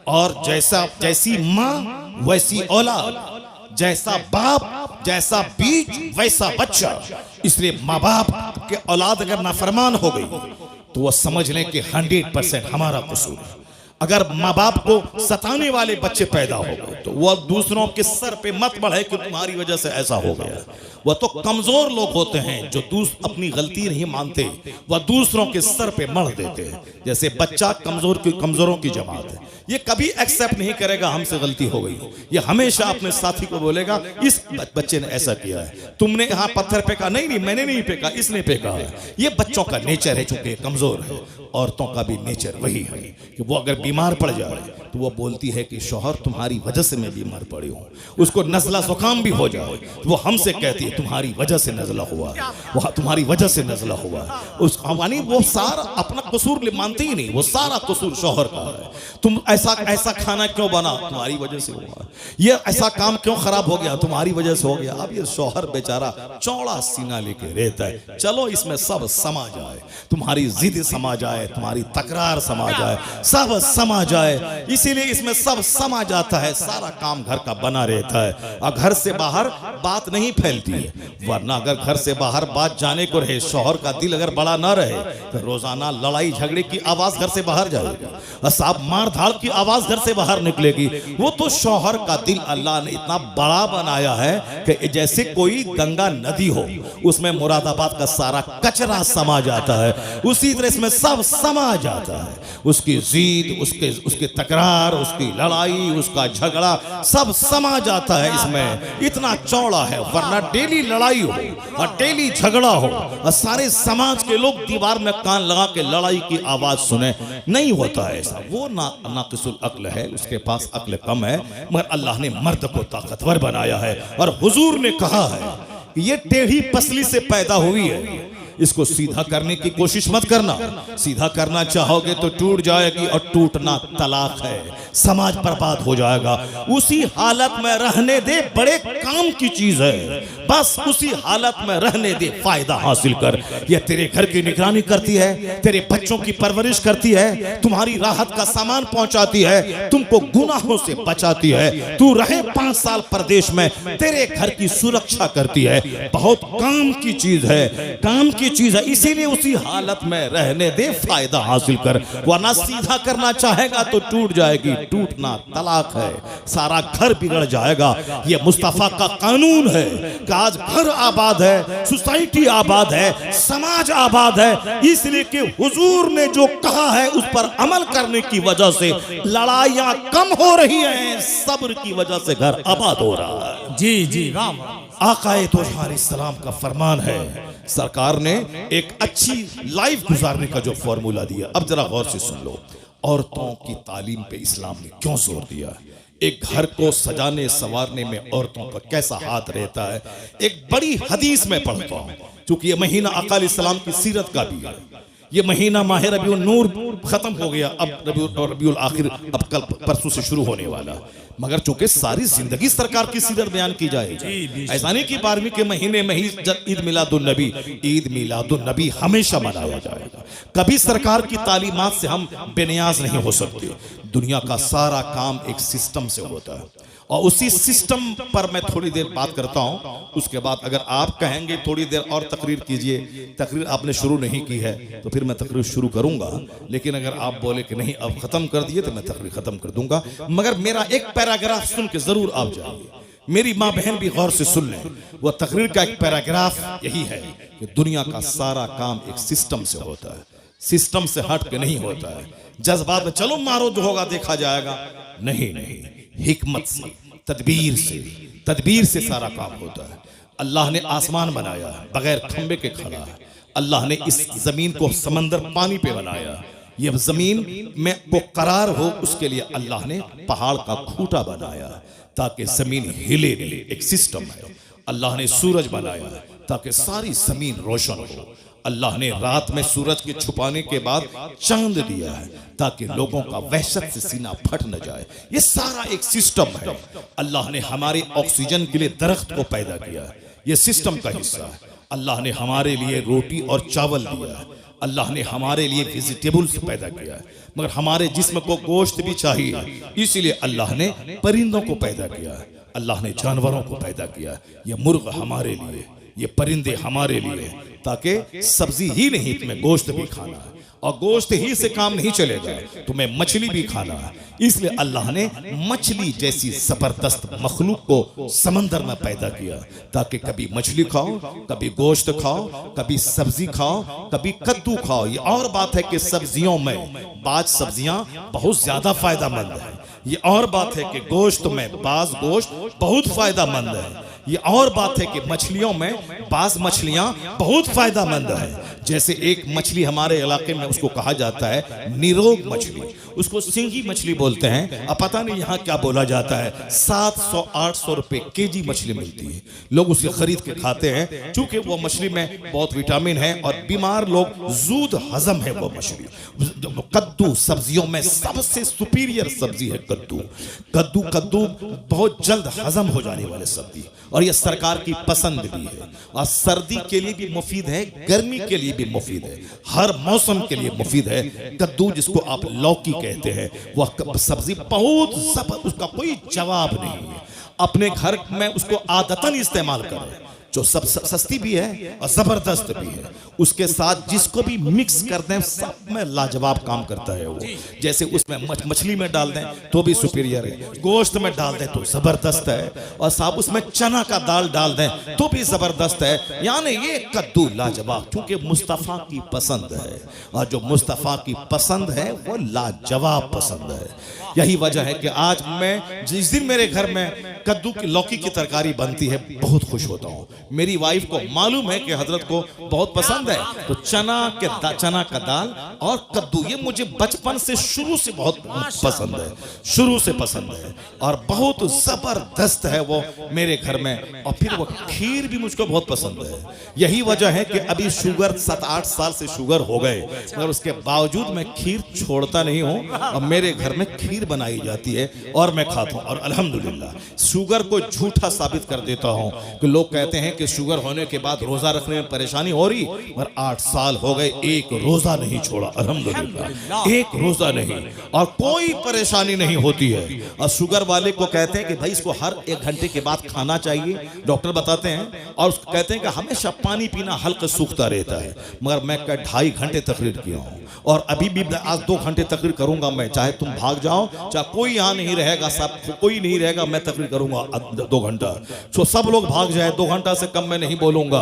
और जैसी माँ वैसी औलाद, जैसा बाप जैसा बीज वैसा बच्चा। इसलिए माँ बाप के औलाद अगर नाफरमान हो गई तो वह समझ लें कि 100% हमारा कसूर है। अगर माँ बाप को सताने वाले बच्चे पैदा हो गए तो वह दूसरों के सर पे मत बढ़े कि तुम्हारी वजह से ऐसा हो गया। वह तो कमजोर लोग होते हैं जो अपनी गलती नहीं मानते, वह दूसरों के सर पे मढ़ देते हैं। जैसे बच्चा कमजोरों की जमात है, ये कभी एक्सेप्ट नहीं करेगा हमसे गलती हो गई। ये हमेशा अपने साथी को बोलेगा इस बच्चे ने ऐसा किया है, तुमने यहाँ पत्थर फेंका, नहीं मैंने नहीं फेंका, इसने फेंका है। ये बच्चों का नेचर है, चूंकि कमजोर है। औरतों का भी नेचर वही है कि वो अगर बीमार पड़ जाए तो वो बोलती है कि शौहर तुम्हारी वजह से मैं बीमार पड़ी हूँ। उसको नज़ला जुकाम भी हो जाए तो वो हमसे कहती है तुम्हारी वजह से नज़ला हुआ, वो तुम्हारी वजह से नज़ला हुआ। उस यानी वो सारा अपना कसूर मानते ही नहीं, वो सारा कसूर शौहर का है। तुम ऐसा खाना क्यों बना, तुम्हारी वजह से हुआ। ये ऐसा काम क्यों खराब हो गया, तुम्हारी वजह से हो गया। अब ये शौहर बेचारा चौड़ा सीना लेके रहता है, चलो इसमें सब समा जाए, तुम्हारी जिद समा जाए, तुम्हारी तकरार समा जाए, सब समा जाए। इसीलिए इसमें सब समा जाता है, सारा काम घर का बना रहता है और घर से बाहर बात नहीं फैलती है। वरना अगर घर से बाहर बात जाने को रहे, शौहर का दिल अगर बड़ा ना रहे तो रोजाना लड़ाई झगड़े की आवाज घर से बाहर जाएगी, साहब मार धाड़ की आवाज घर से बाहर निकलेगी। वो तो शौहर का दिल अल्लाह ने इतना बड़ा बनाया है कि जैसे कोई गंगा नदी हो, उसमें मुरादाबाद का सारा कचरा समा जाता है, उसी तरह इसमें सब समा जाता है। उसकी जीद, उसके तकरार, प्यार, उसकी लड़ाई, उसका झगड़ा सब समा जाता है इसमें। इतना चौड़ा है, वरना डेली लड़ाई हो और डेली झगड़ा हो और सारे समाज के लोग दीवार में कान लगा के लड़ाई की आवाज सुने, नहीं होता है ऐसा। वो नाकिसुल अक्ल है, उसके पास अक्ल कम है। मगर अल्लाह ने मर्द को ताकतवर बनाया है और हुजूर ने कहा है कि ये टेढ़ी पसली से पैदा हुई है, इसको सीधा करने की कोशिश मत करना। सीधा करना चाहोगे तो टूट जाएगी और टूटना तलाक है, समाज बर्बाद हो जाएगा। उसी हालत में रहने दे, बड़े काम की चीज है, बस उसी हालत में रहने दे, फायदा हासिल कर। ये तेरे घर की निगरानी करती है, तेरे बच्चों की परवरिश करती है, तुम्हारी राहत का सामान पहुंचाती है, तुमको गुनाहों से बचाती है। तू रहे 5 साल परदेश में, तेरे घर की सुरक्षा करती है। बहुत काम की चीज है, काम की चीज है, इसीलिए उसी हालत में रहने दे, फायदा हासिल कर। वरना सीधा करना चाहेगा तो टूट जाएगी, टूटना तलाक है, सारा घर बिगड़ जाएगा। ये मुस्तफा का कानून है कि आज घर आबाद है, सोसाइटी आबाद है, समाज आबाद है, इसलिए कि हुजूर ने जो कहा है उस पर अमल करने की वजह से लड़ाइयां कम हो रही हैं, सब्र की वजह से घर आबाद हो रहा है। जी जी, राम। आकाए तोहार इस्लाम का फरमान है, सरकार ने एक अच्छी लाइफ गुजारने का जो फॉर्मूला दिया, अब जरा गौर से सुन लो। औरतों की तालीम पे इस्लाम ने क्यों जोर दिया, एक घर को सजाने संवारने में औरतों का कैसा हाथ रहता है। एक बड़ी हदीस में पढ़ता हूं, क्योंकि ये महीना आका अलैहिस्सलाम की सीरत का भी है। ये महीना माह रबीउल नूर खत्म हो गया, अब रबीउल आखिर अब कल परसों से शुरू होने वाला। मगर चूंकि सारी जिंदगी सरकार की सीरत बयान की जाएगी, ऐसा नहीं कि 12वीं के महीने में ही ईद मिलादुन नबी हमेशा मनाया जाएगा। कभी सरकार की तालीमात से हम बेनियाज नहीं हो सकते। दुनिया का सारा काम एक सिस्टम से होता है और उसी सिस्टम पर मैं थोड़ी देर बात करता हूं। उसके बाद अगर आप कहेंगे थोड़ी देर और तकरीर कीजिए, तकरीर आपने शुरू नहीं की है तो फिर मैं तकरीर शुरू करूंगा। लेकिन अगर आप बोले कि नहीं अब खत्म कर दिए तो मैं तकरीर खत्म कर दूंगा। मगर मेरा एक पैराग्राफ सुन के जरूर आप जाइए, मेरी माँ बहन भी गौर से सुन लें। वह तकरीर का एक पैराग्राफ यही है कि दुनिया का सारा काम एक सिस्टम से होता है, सिस्टम से हट के नहीं होता है। जज्बात में चलो मारो जो होगा देखा जाएगा, नहीं नहीं, हिकमत से, तदबीर से सारा काम होता है। अल्लाह ने आसमान बनाया बगैर खंबे के खड़ा है। अल्लाह ने इस जमीन को समंदर पानी पे बनाया, ये जमीन में को करार हो उसके लिए अल्लाह ने पहाड़ का खूंटा बनाया ताकि जमीन हिले नहीं, एक सिस्टम है। अल्लाह ने सूरज बनाया ताकि सारी जमीन रोशन हो। अल्लाह ने रात में सूरज के छुपाने के बाद चांद दिया है ताकि लोगों का वहशत से सीना फट न जाए। ये सारा एक सिस्टम है। अल्लाह ने हमारे ऑक्सीजन के लिए दरख्त को पैदा किया, ये सिस्टम का हिस्सा है। अल्लाह ने हमारे लिए रोटी और चावल दिया है। अल्लाह ने हमारे लिए वेजिटेबल्स पैदा किया है। मगर हमारे जिस्म को गोश्त भी चाहिए, इसीलिए अल्लाह ने परिंदों को पैदा किया है। अल्लाह ने जानवरों को पैदा किया, ये मुर्ग हमारे लिए, ये परिंदे हमारे लिए, ताकि सब्जी ही नहीं तुम्हें गोश्त भी खाना है और गोश्त ही से काम नहीं चलेगा, तुम्हें मछली भी खाना है। इसलिए अल्लाह ने मछली जैसी जबरदस्त मखलूक को समंदर में पैदा किया ताकि कभी मछली खाओ, कभी गोश्त खाओ, कभी सब्जी खाओ, कभी कद्दू खाओ। ये और बात है कि सब्जियों में बाज सब्जियां बहुत ज्यादा फायदामंद है। ये और बात है कि गोश्त में बाज गोश्त बहुत फायदामंद है। ये और बात है कि मछलियों में बाज मछलियां बहुत फायदामंद है। जैसे एक मछली हमारे इलाके में उसको कहा जाता है निरोग मछली, उसको सिंगी मछली बोलते हैं। अब पता नहीं यहाँ क्या बोला जाता है, 700-800 रुपए केजी मछली मिलती है। लोग उसे खरीद के खाते हैं चूंकि वो मछली में बहुत विटामिन है और बीमार लोग जूद हजम है वो मछली। कद्दू सब्जियों में सबसे सुपीरियर सब्जी है कद्दू। कद्दू बहुत जल्द हजम हो जाने वाले सब्जी और यह सरकार की पसंद भी है और सर्दी के लिए भी मुफीद है, गर्मी के लिए भी मुफीद है, हर मौसम के लिए मुफीद है। कद्दू जिसको आप लौकी कहते हैं, वह सब्जी बहुत जबरदस्त, उसका कोई जवाब नहीं है। अपने घर में उसको आदतन इस्तेमाल करें, जो सब सस्ती भी है और जबरदस्त भी है। उसके साथ जिसको भी मिक्स कर दें सब में लाजवाब काम करता है वो। जैसे उसमें मछली में डाल दें तो भी सुपीरियर है, गोश्त में डाल दें तो जबरदस्त है, और साहब उसमें चना का दाल डाल दें तो भी जबरदस्त है। यानी ये कद्दू लाजवाब, क्योंकि मुस्तफ़ा की पसंद है, और जो मुस्तफ़ा की पसंद है वो लाजवाब पसंद है। यही वजह है कि आज मैं जिस दिन मेरे घर में कद्दू की लौकी की तरकारी बनती है बहुत खुश होता हूँ। मेरी वाइफ को मालूम है कि हजरत को बहुत पसंद है, तो चना का दाल और कद्दू ये मुझे बचपन से शुरू से बहुत पसंद है, शुरू से पसंद है, और बहुत जबरदस्त है वो मेरे घर में। और फिर वो खीर भी मुझको बहुत पसंद है। यही वजह है कि अभी शुगर 7-8 साल से शुगर हो गए, मगर उसके बावजूद मैं खीर छोड़ता नहीं हूँ, और मेरे घर में खीर बनाई जाती है और मैं खाता हूँ। और अल्हम्दुलिल्लाह शुगर को झूठा साबित कर देता हूँ कि लोग कहते हैं कि शुगर होने के बाद रोजा रखने में परेशानी हो रही, मगर 8 साल हो गए एक रोजा नहीं छोड़ा, अल्हम्दुलिल्लाह एक रोजा नहीं, और कोई परेशानी नहीं होती है। और शुगर वाले को कहते हैं कि भाई इसको हर 1 घंटे के बाद खाना चाहिए, डॉक्टर बताते हैं, और कहते हैं कि हमेशा पानी पीना हल्का सूखता रहता है। मगर मैं 2.5 घंटे तकरीर किया हूँ, और अभी भी आज 2 घंटे तकरीर करूंगा मैं, चाहे तुम भाग जाओ, चाहे कोई यहाँ नहीं रहेगा, सब कोई नहीं रहेगा, मैं तकरीर करूंगा 2 घंटा। तो सब लोग भाग जाए, 2 घंटा से कम मैं नहीं बोलूंगा।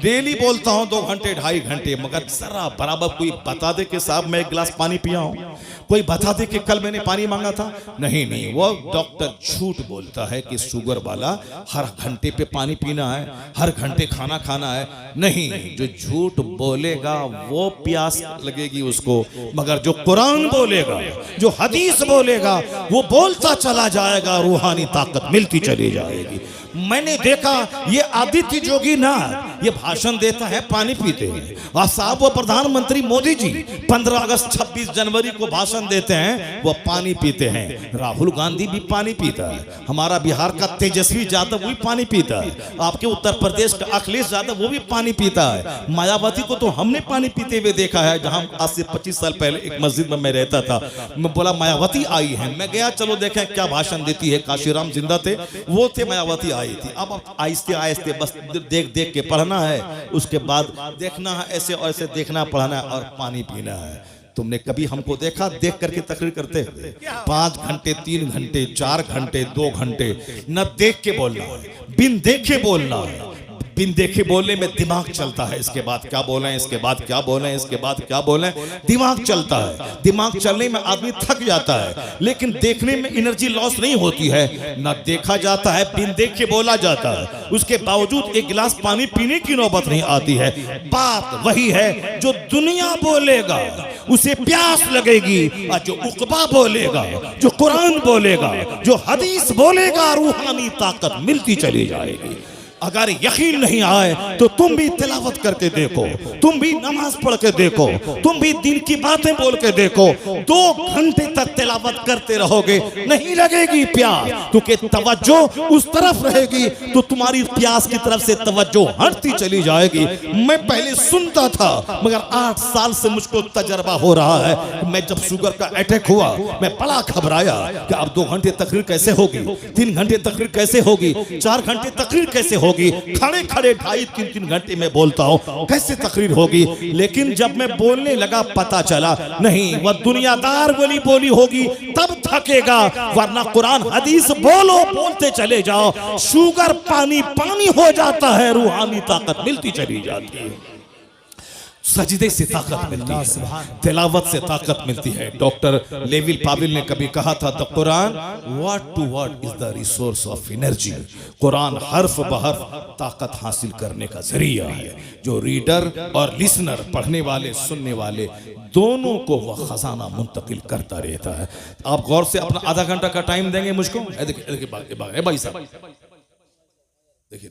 डेली बोलता हूँ 2 घंटे 2.5 घंटे, मगर जरा बराबर कोई बता दे कि साहब मैं 1 गिलास पानी पिया हूँ, कोई बता दे कि कल मैंने पानी मांगा था। नहीं, वो डॉक्टर झूठ बोलता है कि शुगर वाला हर घंटे पे पानी पीना है, हर घंटे खाना खाना है। नहीं, जो झूठ बोलेगा वो प्यास लगेगी उसको, मगर जो कुरान बोलेगा, जो हदीस बोलेगा, वो बोलता चला जाएगा, रूहानी ताकत मिलती चली जाएगी। मैंने देखा ये आदित्य जोगी ना ये भाषण देता है, पानी पीते हैं, और साहब वो प्रधानमंत्री मोदी जी 15 अगस्त 26 जनवरी को भाषण देते हैं, वो पानी पीते हैं। राहुल गांधी भी पानी पीता है, हमारा बिहार का तेजस्वी यादव भी पानी पीता है, आपके उत्तर प्रदेश का अखिलेश यादव वो भी पानी पीता है, मायावती को तो हमने पानी पीते हुए देखा है। जहां आज से 25 साल पहले एक मस्जिद में मैं रहता था, मैं बोला मायावती आई है, मैं गया चलो देखें क्या भाषण देती है। काशीराम जिंदा थे, वो थे, मायावती आई थी। अब आहिस्ते आहिस्ते बस देख देख के पढ़ना है, उसके बाद देखना है, ऐसे और ऐसे देखना पढ़ना है, और पानी पीना है। तुमने कभी हमको देखा देख करके तकरीर करते हुए? 5 घंटे 3 घंटे 4 घंटे 2 घंटे न देख के बोलना है, बिन देखे बोलना है। बिन देखे बोलने में दिमाग चलता है, इसके बाद क्या बोलें, इसके बाद क्या बोलें, इसके बाद क्या बोलें, दिमाग चलता है। दिमाग चलने में आदमी थक जाता है, लेकिन देखने में एनर्जी लॉस नहीं होती है। ना देखा जाता है, बिन देखे बोला जाता है, उसके बावजूद 1 गिलास पानी पीने की नौबत नहीं आती है। बात वही है, जो दुनिया बोलेगा उसे प्यास लगेगी, और जो उकबा बोलेगा, जो कुरान बोलेगा, जो हदीस बोलेगा, रूहानी ताकत मिलती चली जाएगी। अगर यकीन नहीं आए तो तुम भी तिलावत करके देखो, तुम भी नमाज पढ़ के देखो, तुम भी दिन की बातें बोल के देखो। 2 घंटे तक तिलावत करते रहोगे, नहीं लगेगी प्यास, क्योंकि तवज्जो उस तरफ रहेगी तो तुम्हारी प्यास की तरफ से तवज्जो हटती चली जाएगी। मैं पहले सुनता था, मगर 8 साल से मुझको तजर्बा हो रहा है। मैं जब शुगर का अटैक हुआ, मैं बड़ा घबराया कि अब 2 घंटे तकरीर कैसे होगी, 3 घंटे तकरीर कैसे होगी, 4 घंटे तकरीर कैसे होगी, खड़े खड़े 2.5-3 घंटे में बोलता हूं, कैसे तकरीर होगी। लेकिन जब मैं बोलने लगा पता चला नहीं, वह दुनियादार वाली बोली होगी तब थकेगा, वरना कुरान हदीस बोलो, बोलते चले जाओ, शुगर पानी पानी हो जाता है, रूहानी ताकत मिलती चली जाती है। सजदे से ताकत मिलती है, तिलावत से ताकत मिलती है। डॉक्टर लेविल पाविल ने कभी कहा था, the Quran word to word is the resource of energy. Quran हर्फ बहर्फ ताकत हासिल करने का जरिया है। जो रीडर और लिसनर, पढ़ने वाले सुनने वाले, दोनों को वह खजाना मुंतकिल करता रहता है। आप गौर से अपना आधा घंटा का टाइम देंगे मुझको। देखिए भाई साहब, देखिए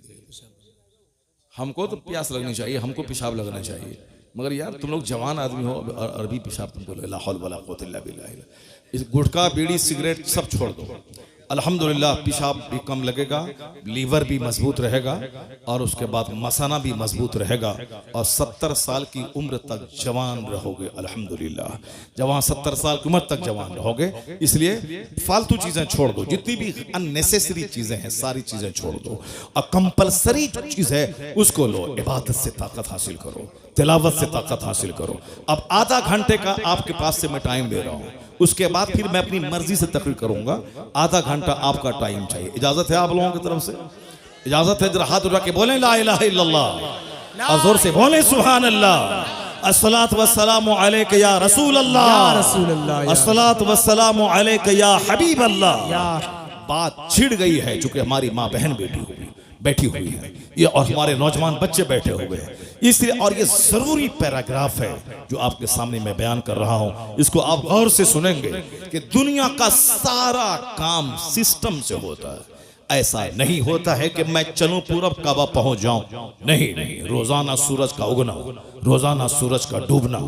हमको तो प्यास लगनी चाहिए, हमको पेशाब लगना चाहिए, मगर यार तुम लोग जवान आदमी हो, अरबी पेशाब तुमको ला हौल वला कुव्वत इल्ला बिल्लाह। इस गुटखा बीड़ी सिगरेट सब छोड़ दो, अल्हम्दुलिल्लाह पेशाब भी कम लगेगा, लीवर भी मजबूत रहेगा और उसके बाद मसाना भी मजबूत रहेगा और 70 साल की उम्र तक जवान रहोगे। अल्हम्दुलिल्लाह जवान 70 साल की उम्र तक जवान रहोगे। इसलिए फालतू चीजें छोड़ दो, जितनी भी अननेसेसरी चीजें हैं सारी चीजें छोड़ दो और कंपलसरी जो चीज है उसको लो। इबादत से ताकत हासिल करो, तिलावत से ताकत हासिल करो। अब आधा घंटे का आपके पास से मैं टाइम दे रहा हूँ, उसके बाद फिर मैं अपनी मर्जी से तकरीर करूंगा। आधा घंटा आपका टाइम चाहिए। इजाजत है आप लोगों की तरफ से? इजाजत है? जरा हाथ उठा के बोलें ला इलाहा इल्लल्लाह और जोर से बोलें सुभान अल्लाह। अस्सलातु वस्सलामु अलैका या रसूल अल्लाह, अस्सलातु वस्सलामु अलैका या हबीब अल्लाह। बात छिड़ गई है चूंकि हमारी माँ बहन बैठी हुई है ये और हमारे नौजवान बच्चे बैठे हुए हैं, इसलिए और ये जरूरी पैराग्राफ है जो आपके सामने मैं बयान कर रहा हूं। इसको आप गौर से सुनेंगे कि दुनिया का सारा काम सिस्टम से होता है। ऐसा नहीं होता है कि मैं चलूं पूरब काबा पहुंच जाऊं, नहीं नहीं। रोजाना सूरज का उगना, रोजाना सूरज का डूबना,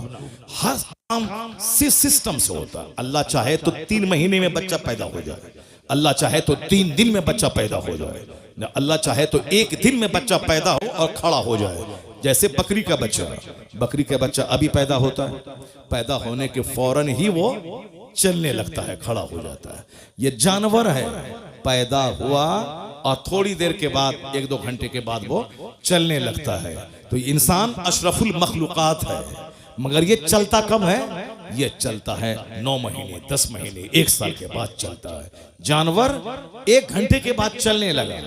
हर काम सिस्टम से होता है। अल्लाह चाहे तो 3 महीने में बच्चा पैदा हो जाए, अल्लाह चाहे तो 3 दिन में बच्चा पैदा हो जाए, अल्लाह चाहे तो 1 दिन में बच्चा पैदा हो और खड़ा हो जाए। जैसे बकरी का बच्चा अभी पैदा होता है, पैदा होने के फौरन ही वो चलने लगता है, खड़ा हो जाता है। ये जानवर है, पैदा हुआ और थोड़ी देर के बाद 1-2 घंटे के बाद वो चलने लगता है। तो इंसान अशरफुल मखलूकात है, मगर ये चलता कब है? ये चलता है 9 महीने, 10 महीने, 1 साल के बाद चलता है। जानवर 1 घंटे के बाद चलने लगा।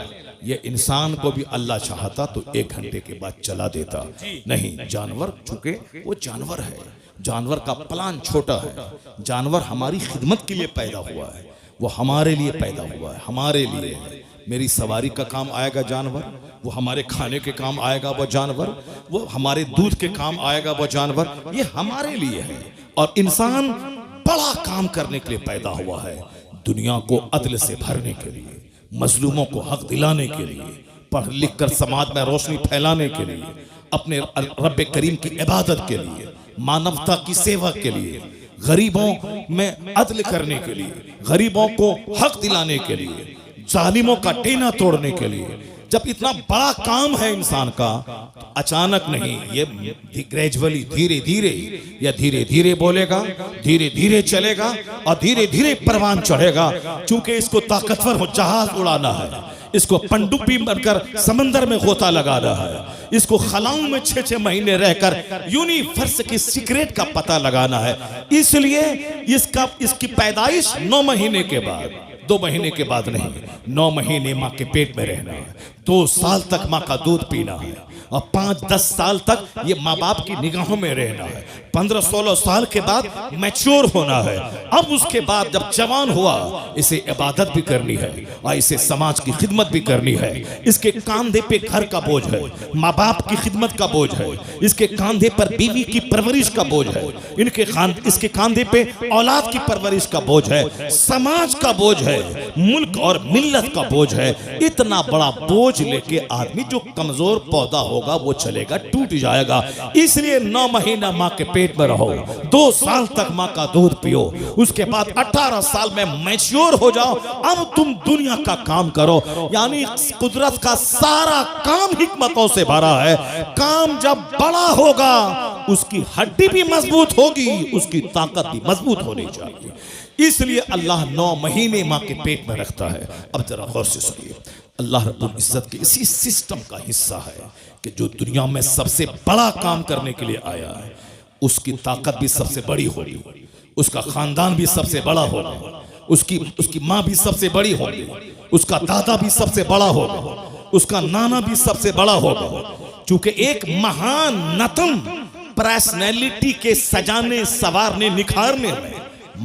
ये इंसान को भी अल्लाह चाहता तो 1 घंटे के बाद चला देता, नहीं। जानवर चूंकि वो जानवर है, जानवर का प्लान छोटा है। जानवर हमारी खिदमत के लिए पैदा हुआ है, वो हमारे लिए पैदा हुआ है, हमारे लिए है। मेरी सवारी का काम आएगा जानवर, वो हमारे खाने के काम आएगा वो जानवर, वो हमारे दूध के काम आएगा वो जानवर, ये हमारे लिए है। और इंसान बड़ा काम करने के लिए पैदा हुआ है, दुनिया को अदल से भरने के लिए, मजलूमों को हक दिलाने के लिए, पढ़ लिख कर समाज में रोशनी फैलाने के लिए, अपने रब्बे करीम की इबादत के लिए, मानवता की सेवा के लिए, गरीबों में अदल करने के लिए, गरीबों को हक दिलाने के लिए, जालिमों का टेना तोड़ने के लिए। जब इतना बड़ा काम है इंसान का, तो अचानक नहीं, ये ग्रेजुअली, धीरे धीरे, या धीरे धीरे बोलेगा, धीरे धीरे चलेगा और धीरे धीरे परवान चढ़ेगा। क्योंकि इसको ताकतवर हो जहाज उड़ाना है, इसको पनडुब्बी बनकर समंदर में गोता लगाना है, इसको खलाओं में 6-6 महीने रहकर यूनिवर्स की सीक्रेट का पता लगाना है। इसलिए इसकी पैदाइश 9 महीने के बाद, 2 महीने के बाद नहीं, 9 महीने माँ के पेट में रहना है, 2 साल तक माँ का दूध पीना है और 5-10 साल तक ये माँ बाप की निगाहों में रहना है। 15-16 साल के बाद मैच्योर होना है। अब उसके बाद जब जवान हुआ, इसे इबादत भी करनी है और इसे समाज की खिदमत भी करनी है। इसके कांधे पे घर का बोझ है, माँ बाप की खिदमत का बोझ है, इसके कांधे पर बीवी की परवरिश का बोझ है, इसके कांधे पे औलाद की परवरिश का बोझ है, समाज का बोझ है, मुल्क और मिल्लत का बोझ है। इतना बड़ा बोझ लेके आदमी, जो कमजोर पौधा होगा वो चलेगा, टूट जाएगा। इसलिए 9 महीना माँ के पेट में रहो, 2 साल तक माँ का दूध पियो, उसके बाद 18 साल में मैच्योर हो जाओ। अब तुम दुनिया का काम करो। यानी कुदरत का सारा काम हिकमतों से भरा है। काम जब बड़ा होगा, उसकी हड्डी भी मजबूत होगी, उसकी ताकत भी मजबूत होनी चाहिए। इसलिए अल्लाह 9 महीने माँ के पेट में रखता है। अब जरा गौर से सुनिए, अल्लाह रब्बुल इज्जत के इसी सिस्टम का हिस्सा है कि जो दुनिया में सबसे बड़ा काम करने के लिए आया है, उसकी ताकत भी सबसे बड़ी होगी, उसका खानदान भी सबसे बड़ा होगा, उसकी माँ भी सबसे बड़ी होगी, उसका दादा भी सबसे बड़ा होगा, उसका नाना भी सबसे बड़ा होगा। चूंकि एक महान नतम पर्सनैलिटी के सजाने, संवारने, निखारने में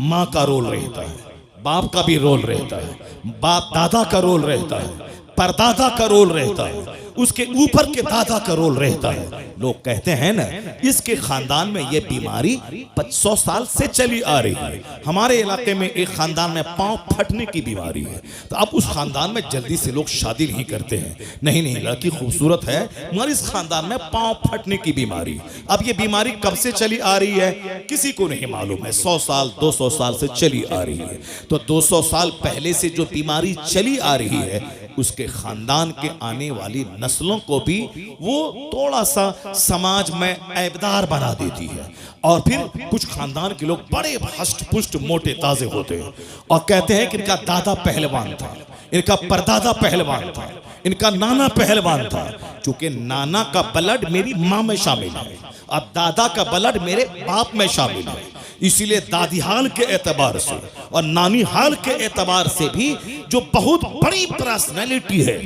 माँ का रोल रहता है, बाप का भी रोल रहता है, बाप दादा का रोल रहता है, परदादा का रोल रहता है उसके ऊपर के दादा का रोल रहता है। लोग कहते हैं ना, इसके खानदान में ये बीमारी 100 साल से चली आ रही है। हमारे इलाके में एक खानदान में पांव फटने की बीमारी है, तो अब उस खानदान में जल्दी से लोग शादी नहीं करते हैं। नहीं नहीं, लड़की खूबसूरत है मगर इस खानदान में पांव फटने की बीमारी। अब ये बीमारी कब से चली आ रही है किसी को नहीं मालूम है। 100 साल 200 साल से चली आ रही है। तो 200 साल पहले से जो बीमारी चली आ रही है, उसके खानदान के आने वाली नस्लों को भी वो थोड़ा सा समाज में ऐबदार बना देती है। और फिर कुछ खानदान के लोग बड़े हष्ट पुष्ट मोटे ताजे होते हैं और कहते हैं कि इनका दादा पहलवान था, इनका परदादा पहलवान था, इनका नाना पहलवान था। क्योंकि नाना का ब्लड मेरी माँ में शामिल है, अब दादा का ब्लड मेरे बाप में शामिल है, इसीलिए दादी हाल के एतबार से और नानी हाल के एतबार से भी जो बहुत बड़ी पर्सनैलिटी है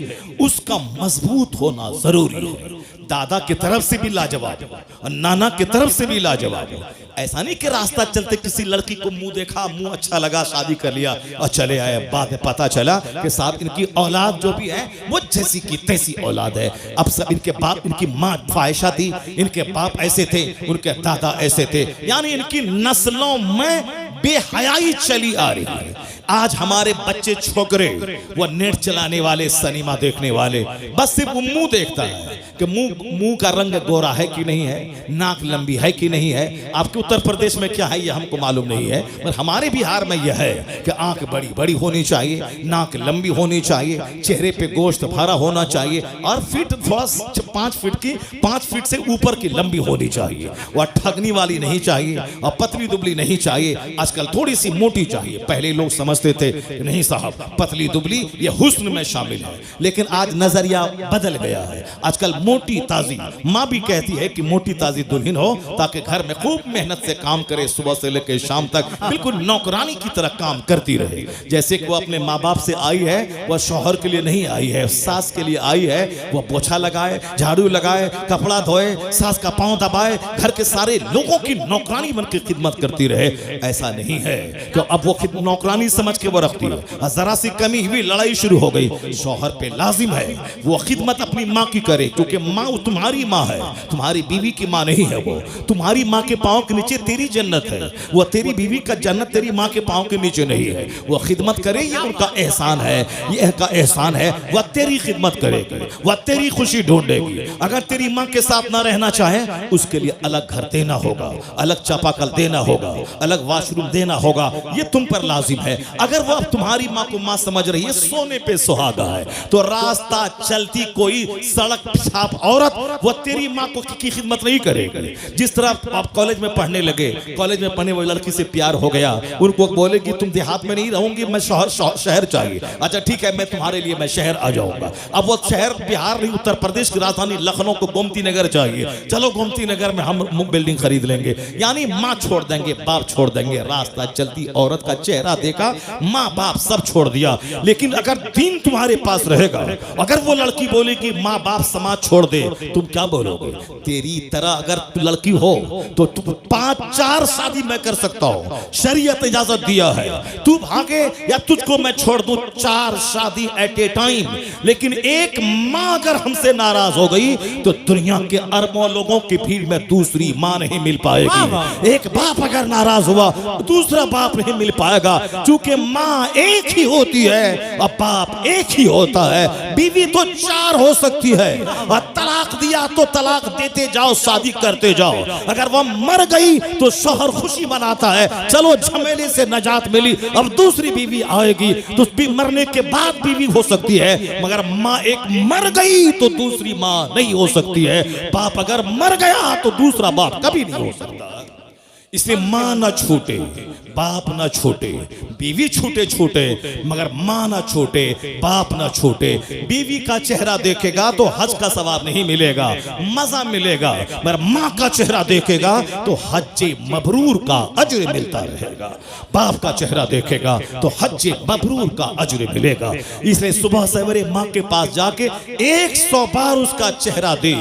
उसका मजबूत होना जरूरी है। दादा की तरफ से भी लाजवाब और नाना की तरफ से भी लाजवाब। ऐसा नहीं कि रास्ता चलते किसी लड़की को मुंह देखा, मुंह अच्छा लगा, शादी कर लिया और चले आए। बाद में पता चला कि साहब इनकी औलाद जो भी है वो जैसी की तैसी औलाद है। अब सब इनके बाप, इनकी माँ फाहिशा थी, इनके बाप ऐसे थे, उनके दादा ऐसे थे, यानी इनकी नस्लों में बेहयाई चली आ रही है। आज हमारे बच्चे छोकरे वो नेट चलाने वाले, सिनेमा देखने वाले, बस सिर्फ मुंह देखता है कि मुंह का रंग गोरा है कि नहीं है, नाक लंबी है कि नहीं है। आपके उत्तर प्रदेश में क्या है ये हमको मालूम नहीं है, पर हमारे बिहार में यह है कि आंख बड़ी बड़ी होनी चाहिए, नाक लंबी होनी चाहिए, चेहरे पे गोश्त भरा होना चाहिए और फिट 5 फीट से ऊपर की लंबी होनी चाहिए। वह ठगनी वाली नहीं चाहिए और पतली दुबली नहीं चाहिए। आजकल थोड़ी सी मोटी चाहिए। पहले लोग समझते थे नहीं साहब पतली दुबली ये हुस्न में शामिल है, लेकिन आज नजरिया बदल गया है। आजकल मोटी ताजी, माँ भी कहती है कि मोटी ताजी दुल्हन हो ताकि घर में खूब मेहनत से काम करे, सुबह से लेकर शाम तक बिल्कुल नौकरानी की तरह काम करती रहे। जैसे कि वो अपने माँ बाप से आई है, वह शौहर के लिए नहीं आई है, सास के लिए आई है। वह पोछा लगाए, झाड़ू लगाए, कपड़ा धोए, सास का पांव दबाए, घर के सारे लोगों की नौकरानी बनकर खिदमत करती रहे। ऐसा नहीं है कि अब वो नौकरानी समझ के वो रखती है। जरा सी कमी हुई लड़ाई शुरू हो गई। शौहर पे लाजिम है वो खिदमत अपनी माँ की करे, क्योंकि माँ तुम्हारी माँ है, तुम्हारी बीवी की माँ नहीं है। वो तुम्हारी माँ के पाँव के नीचे तेरी जन्नत है, वो तेरी बीवी का जन्नत तेरी माँ के पाँव के नीचे नहीं है। वो खिदमत करे, ये उनका एहसान है, ये का एहसान है। वह तेरी खिदमत करेगी, वह तेरी खुशी ढूंढेगी। अगर तेरी माँ के साथ ना रहना चाहे उसके लिए अलग घर देना होगा, अलग चापाकल देना होगा, अलग वाशरूम देना होगा, ये तुम पर लाजिम है। अगर वो अब तुम्हारी माँ को माँ समझ रही है, सोने पे सुहागा है, तो रास्ता चलती कोई सड़क पेशाब औरत वो तेरी माँ को की खिदमत नहीं करेगी। जिस तरह आप कॉलेज में पढ़ने लगे, कॉलेज में पढ़ने वाली लड़की से प्यार हो गया, उनको बोलेगी तुम देहात में नहीं रहूंगी, मैं शहर चाहिए। अच्छा ठीक है, मैं तुम्हारे लिए मैं शहर आ जाऊंगा। अब वो शहर बिहार नहीं, उत्तर प्रदेश की राजधानी लखनऊ को गोमती नगर चाहिए। चलो गोमती नगर में हम बिल्डिंग खरीद लेंगे, यानी माँ छोड़ देंगे, बाप छोड़ देंगे। रास्ता चलती औरत का चेहरा देखा, माँ बाप सब छोड़ दिया। लेकिन अगर दीन तुम्हारे पास रहेगा, अगर वो लड़की बोलेगी माँ बाप समाज छोड़ दे, तुम क्या बोलोगे? तेरी तरह अगर लड़की हो तो तुम 5-4 शादी मैं कर सकता हूं, शरीयत इजाजत दिया है। तू भागे या तुझको मैं छोड़ दूं, 4 शादी एट ए टाइम। लेकिन एक माँ अगर हमसे नाराज हो गई तो दुनिया के अरबों लोगों की भीड़ में दूसरी माँ नहीं मिल पाएगी। एक बाप अगर नाराज हुआ दूसरा बाप नहीं मिल पाएगा, क्योंकि माँ एक ही होती है और बाप एक ही होता है। बीवी तो 4 हो सकती है और तलाक दिया तो तलाक देते जाओ, शादी करते जाओ। अगर वह मर गई तो शौहर खुशी मनाता है, चलो झमेले से नजात मिली, अब दूसरी बीवी आएगी। तो मरने के बाद बीवी हो सकती है, मगर माँ एक मर गई तो दूसरी माँ नहीं हो सकती है। बाप अगर मर गया तो दूसरा बाप कभी नहीं हो सकता। इसलिए माँ ना छूटे, बाप ना छूटे, बीवी छूटे मगर माँ ना छूटे, बाप ना छूटे। बीवी का चेहरा देखेगा तो हज का सवाब नहीं मिलेगा, मजा मिलेगा, मगर माँ का चेहरा देखेगा तो हज मबरूर का अजर मिलता रहेगा। बाप का चेहरा देखेगा तो हज मबरूर का अजर मिलेगा। इसलिए सुबह सवेरे माँ के पास जाके 100 बार उसका चेहरा दे,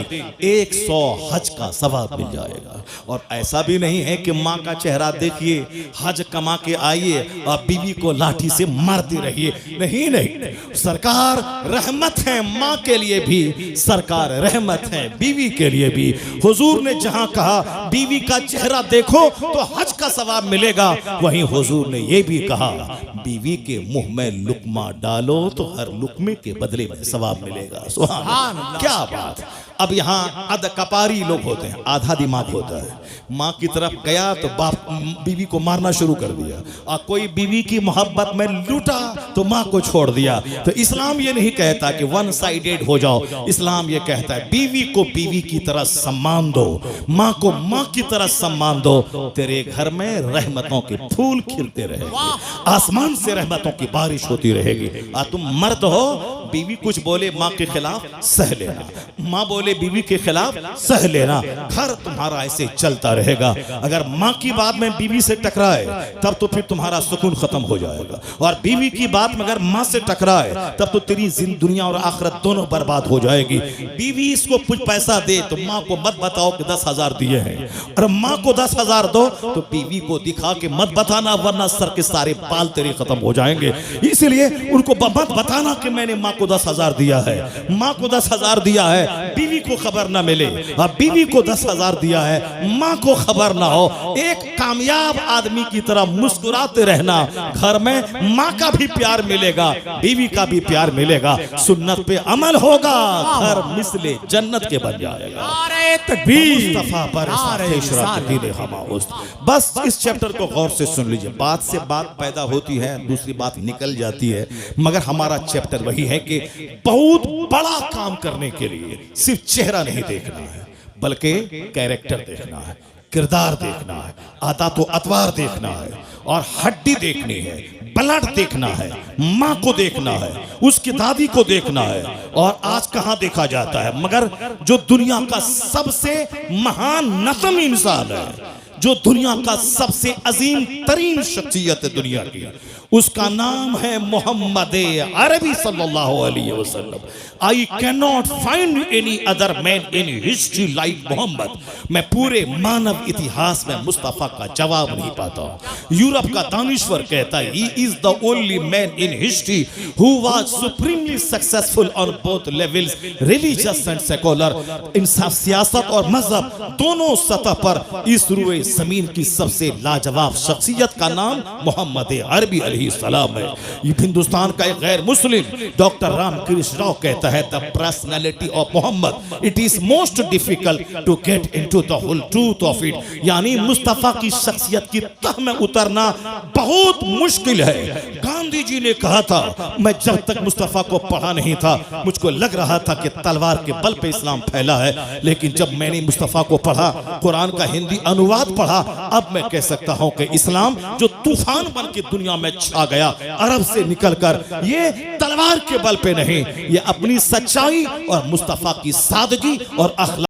100 हज का सवाब मिल जाएगा। और ऐसा भी नहीं है कि माँ का चेहरा देखिए, हज कमा के आइए और बीवी को लाठी से मारते रहिए। नहीं नहीं, सरकार रहमत है माँ के लिए भी, सरकार रहमत है बीवी के लिए भी। हुजूर ने जहां कहा बीवी का चेहरा देखो तो हज का सवाब मिलेगा, वहीं हुजूर ने यह भी कहा बीवी के मुंह में लुकमा डालो तो हर लुकमे के बदले में सवाब मिलेगा। सुभान अल्लाह, क्या बात। अब यहाँ अध कपारी लोग होते हैं, आधा दिमाग होता है। माँ की तरफ गया तो बाप बीवी को मारना शुरू कर दिया, और कोई बीवी की मोहब्बत में लूटा तो माँ को छोड़ दिया। तो इस्लाम ये नहीं कहता कि वन साइडेड हो जाओ, इस्लाम ये कहता है बीवी को बीवी की तरह सम्मान दो, माँ को माँ की तरह सम्मान दो। तेरे घर में रहमतों के फूल खिलते रहेंगे, आसमान से रहमतों की बारिश होती रहेगी। और तुम मर्द हो, बीवी कुछ बोले माँ के खिलाफ सह लेना, माँ बोले बीवी के खिलाफ सह लेना, घर तुम्हारा ऐसे चलता रहेगा। अगर माँ की बात में बीवी से टकराए तब तो फिर तुम्हारा सुकून खत्म हो जाएगा, और बीवी की बात में अगर माँ से टकराए तब तो तेरी दुनिया और आखिरत दोनों बर्बाद हो जाएगी। बीवी इसको कुछ पैसा दे तो माँ को मत बताओ कि 10,000 दिए हैं, और माँ को 10,000 दो तो बीवी को दिखा के मत बताना, वरना सर के सारे बाल तेरे खत्म हो जाएंगे। इसलिए उनको मत बताना कि मैंने माँ को 10,000 दिया है, माँ को 10,000 दिया है, बीवी को खबर ना मिले, और बीवी को 10,000 दिया है, माँ को खबर ना हो। एक कामयाब आदमी की तरह मुस्कुराते रहना, घर में माँ का भी प्यार मिलेगा, बीवी का भी प्यार मिलेगा, सुन्नत पे अमल होगा, घर मिसले जन्नत के बन जाएगा। बस इस चैप्टर को गौर से सुन लीजिए, बात से बात पैदा होती है, दूसरी बात निकल जाती है, मगर हमारा चैप्टर वही है कि बहुत बड़ा काम करने के लिए सिर्फ चेहरा नहीं देखना है, बल्कि कैरेक्टर देखना है, किरदार देखना है, आदत व अतवार देखना है, और हड्डी देखनी है, ब्लड देखना है, माँ को देखना है, उसकी दादी को देखना है। और आज कहाँ देखा जाता है, मगर जो दुनिया का सबसे महान नस्म इंसान है, जो दुनिया का सबसे अजीम तरीन शख्सियत है दुनिया की, उसका नाम है मोहम्मद अरबी सल्लल्लाहु अलैहि वसल्लम। I can not find any other man in history like Mohammad. मैं पूरे मानव इतिहास में मुस्तफा का जवाब नहीं पाता। यूरोप का दानिश्वर कहता है he is the only man in history who was supremely successful on both levels, religious and secular. इंसाफ, सियासत और मजहब दोनों सतह पर इस रुए जमीन की सबसे लाजवाब शख्सियत का नाम मोहम्मद अरबी अलैहिस्सलाम है। ये हिंदुस्तान का एक गैर मुस्लिम डॉक्टर रामकृष्ण राव कहता है the personality of Mohammad it is most difficult to get into the whole truth of it. यानी मुस्तफा की शख्सियत की तह में उतरना बहुत मुश्किल है। गांधी जी ने कहा था, मैं जब तक मुस्तफा को पढ़ा नहीं था मुझको लग रहा था कि तलवार के बल पे इस्लाम फैला है, लेकिन जब मैंने मुस्तफा को पढ़ा, कुरान का हिंदी अनुवाद पढ़ा, अब मैं कह सकता हूं कि इस्लाम जो तूफान बन के दुनिया में छा गया अरब से निकलकर, ये तलवार के बल पे नहीं, ये अपनी सच्चाई और मुस्तफा की सादगी और अखलाक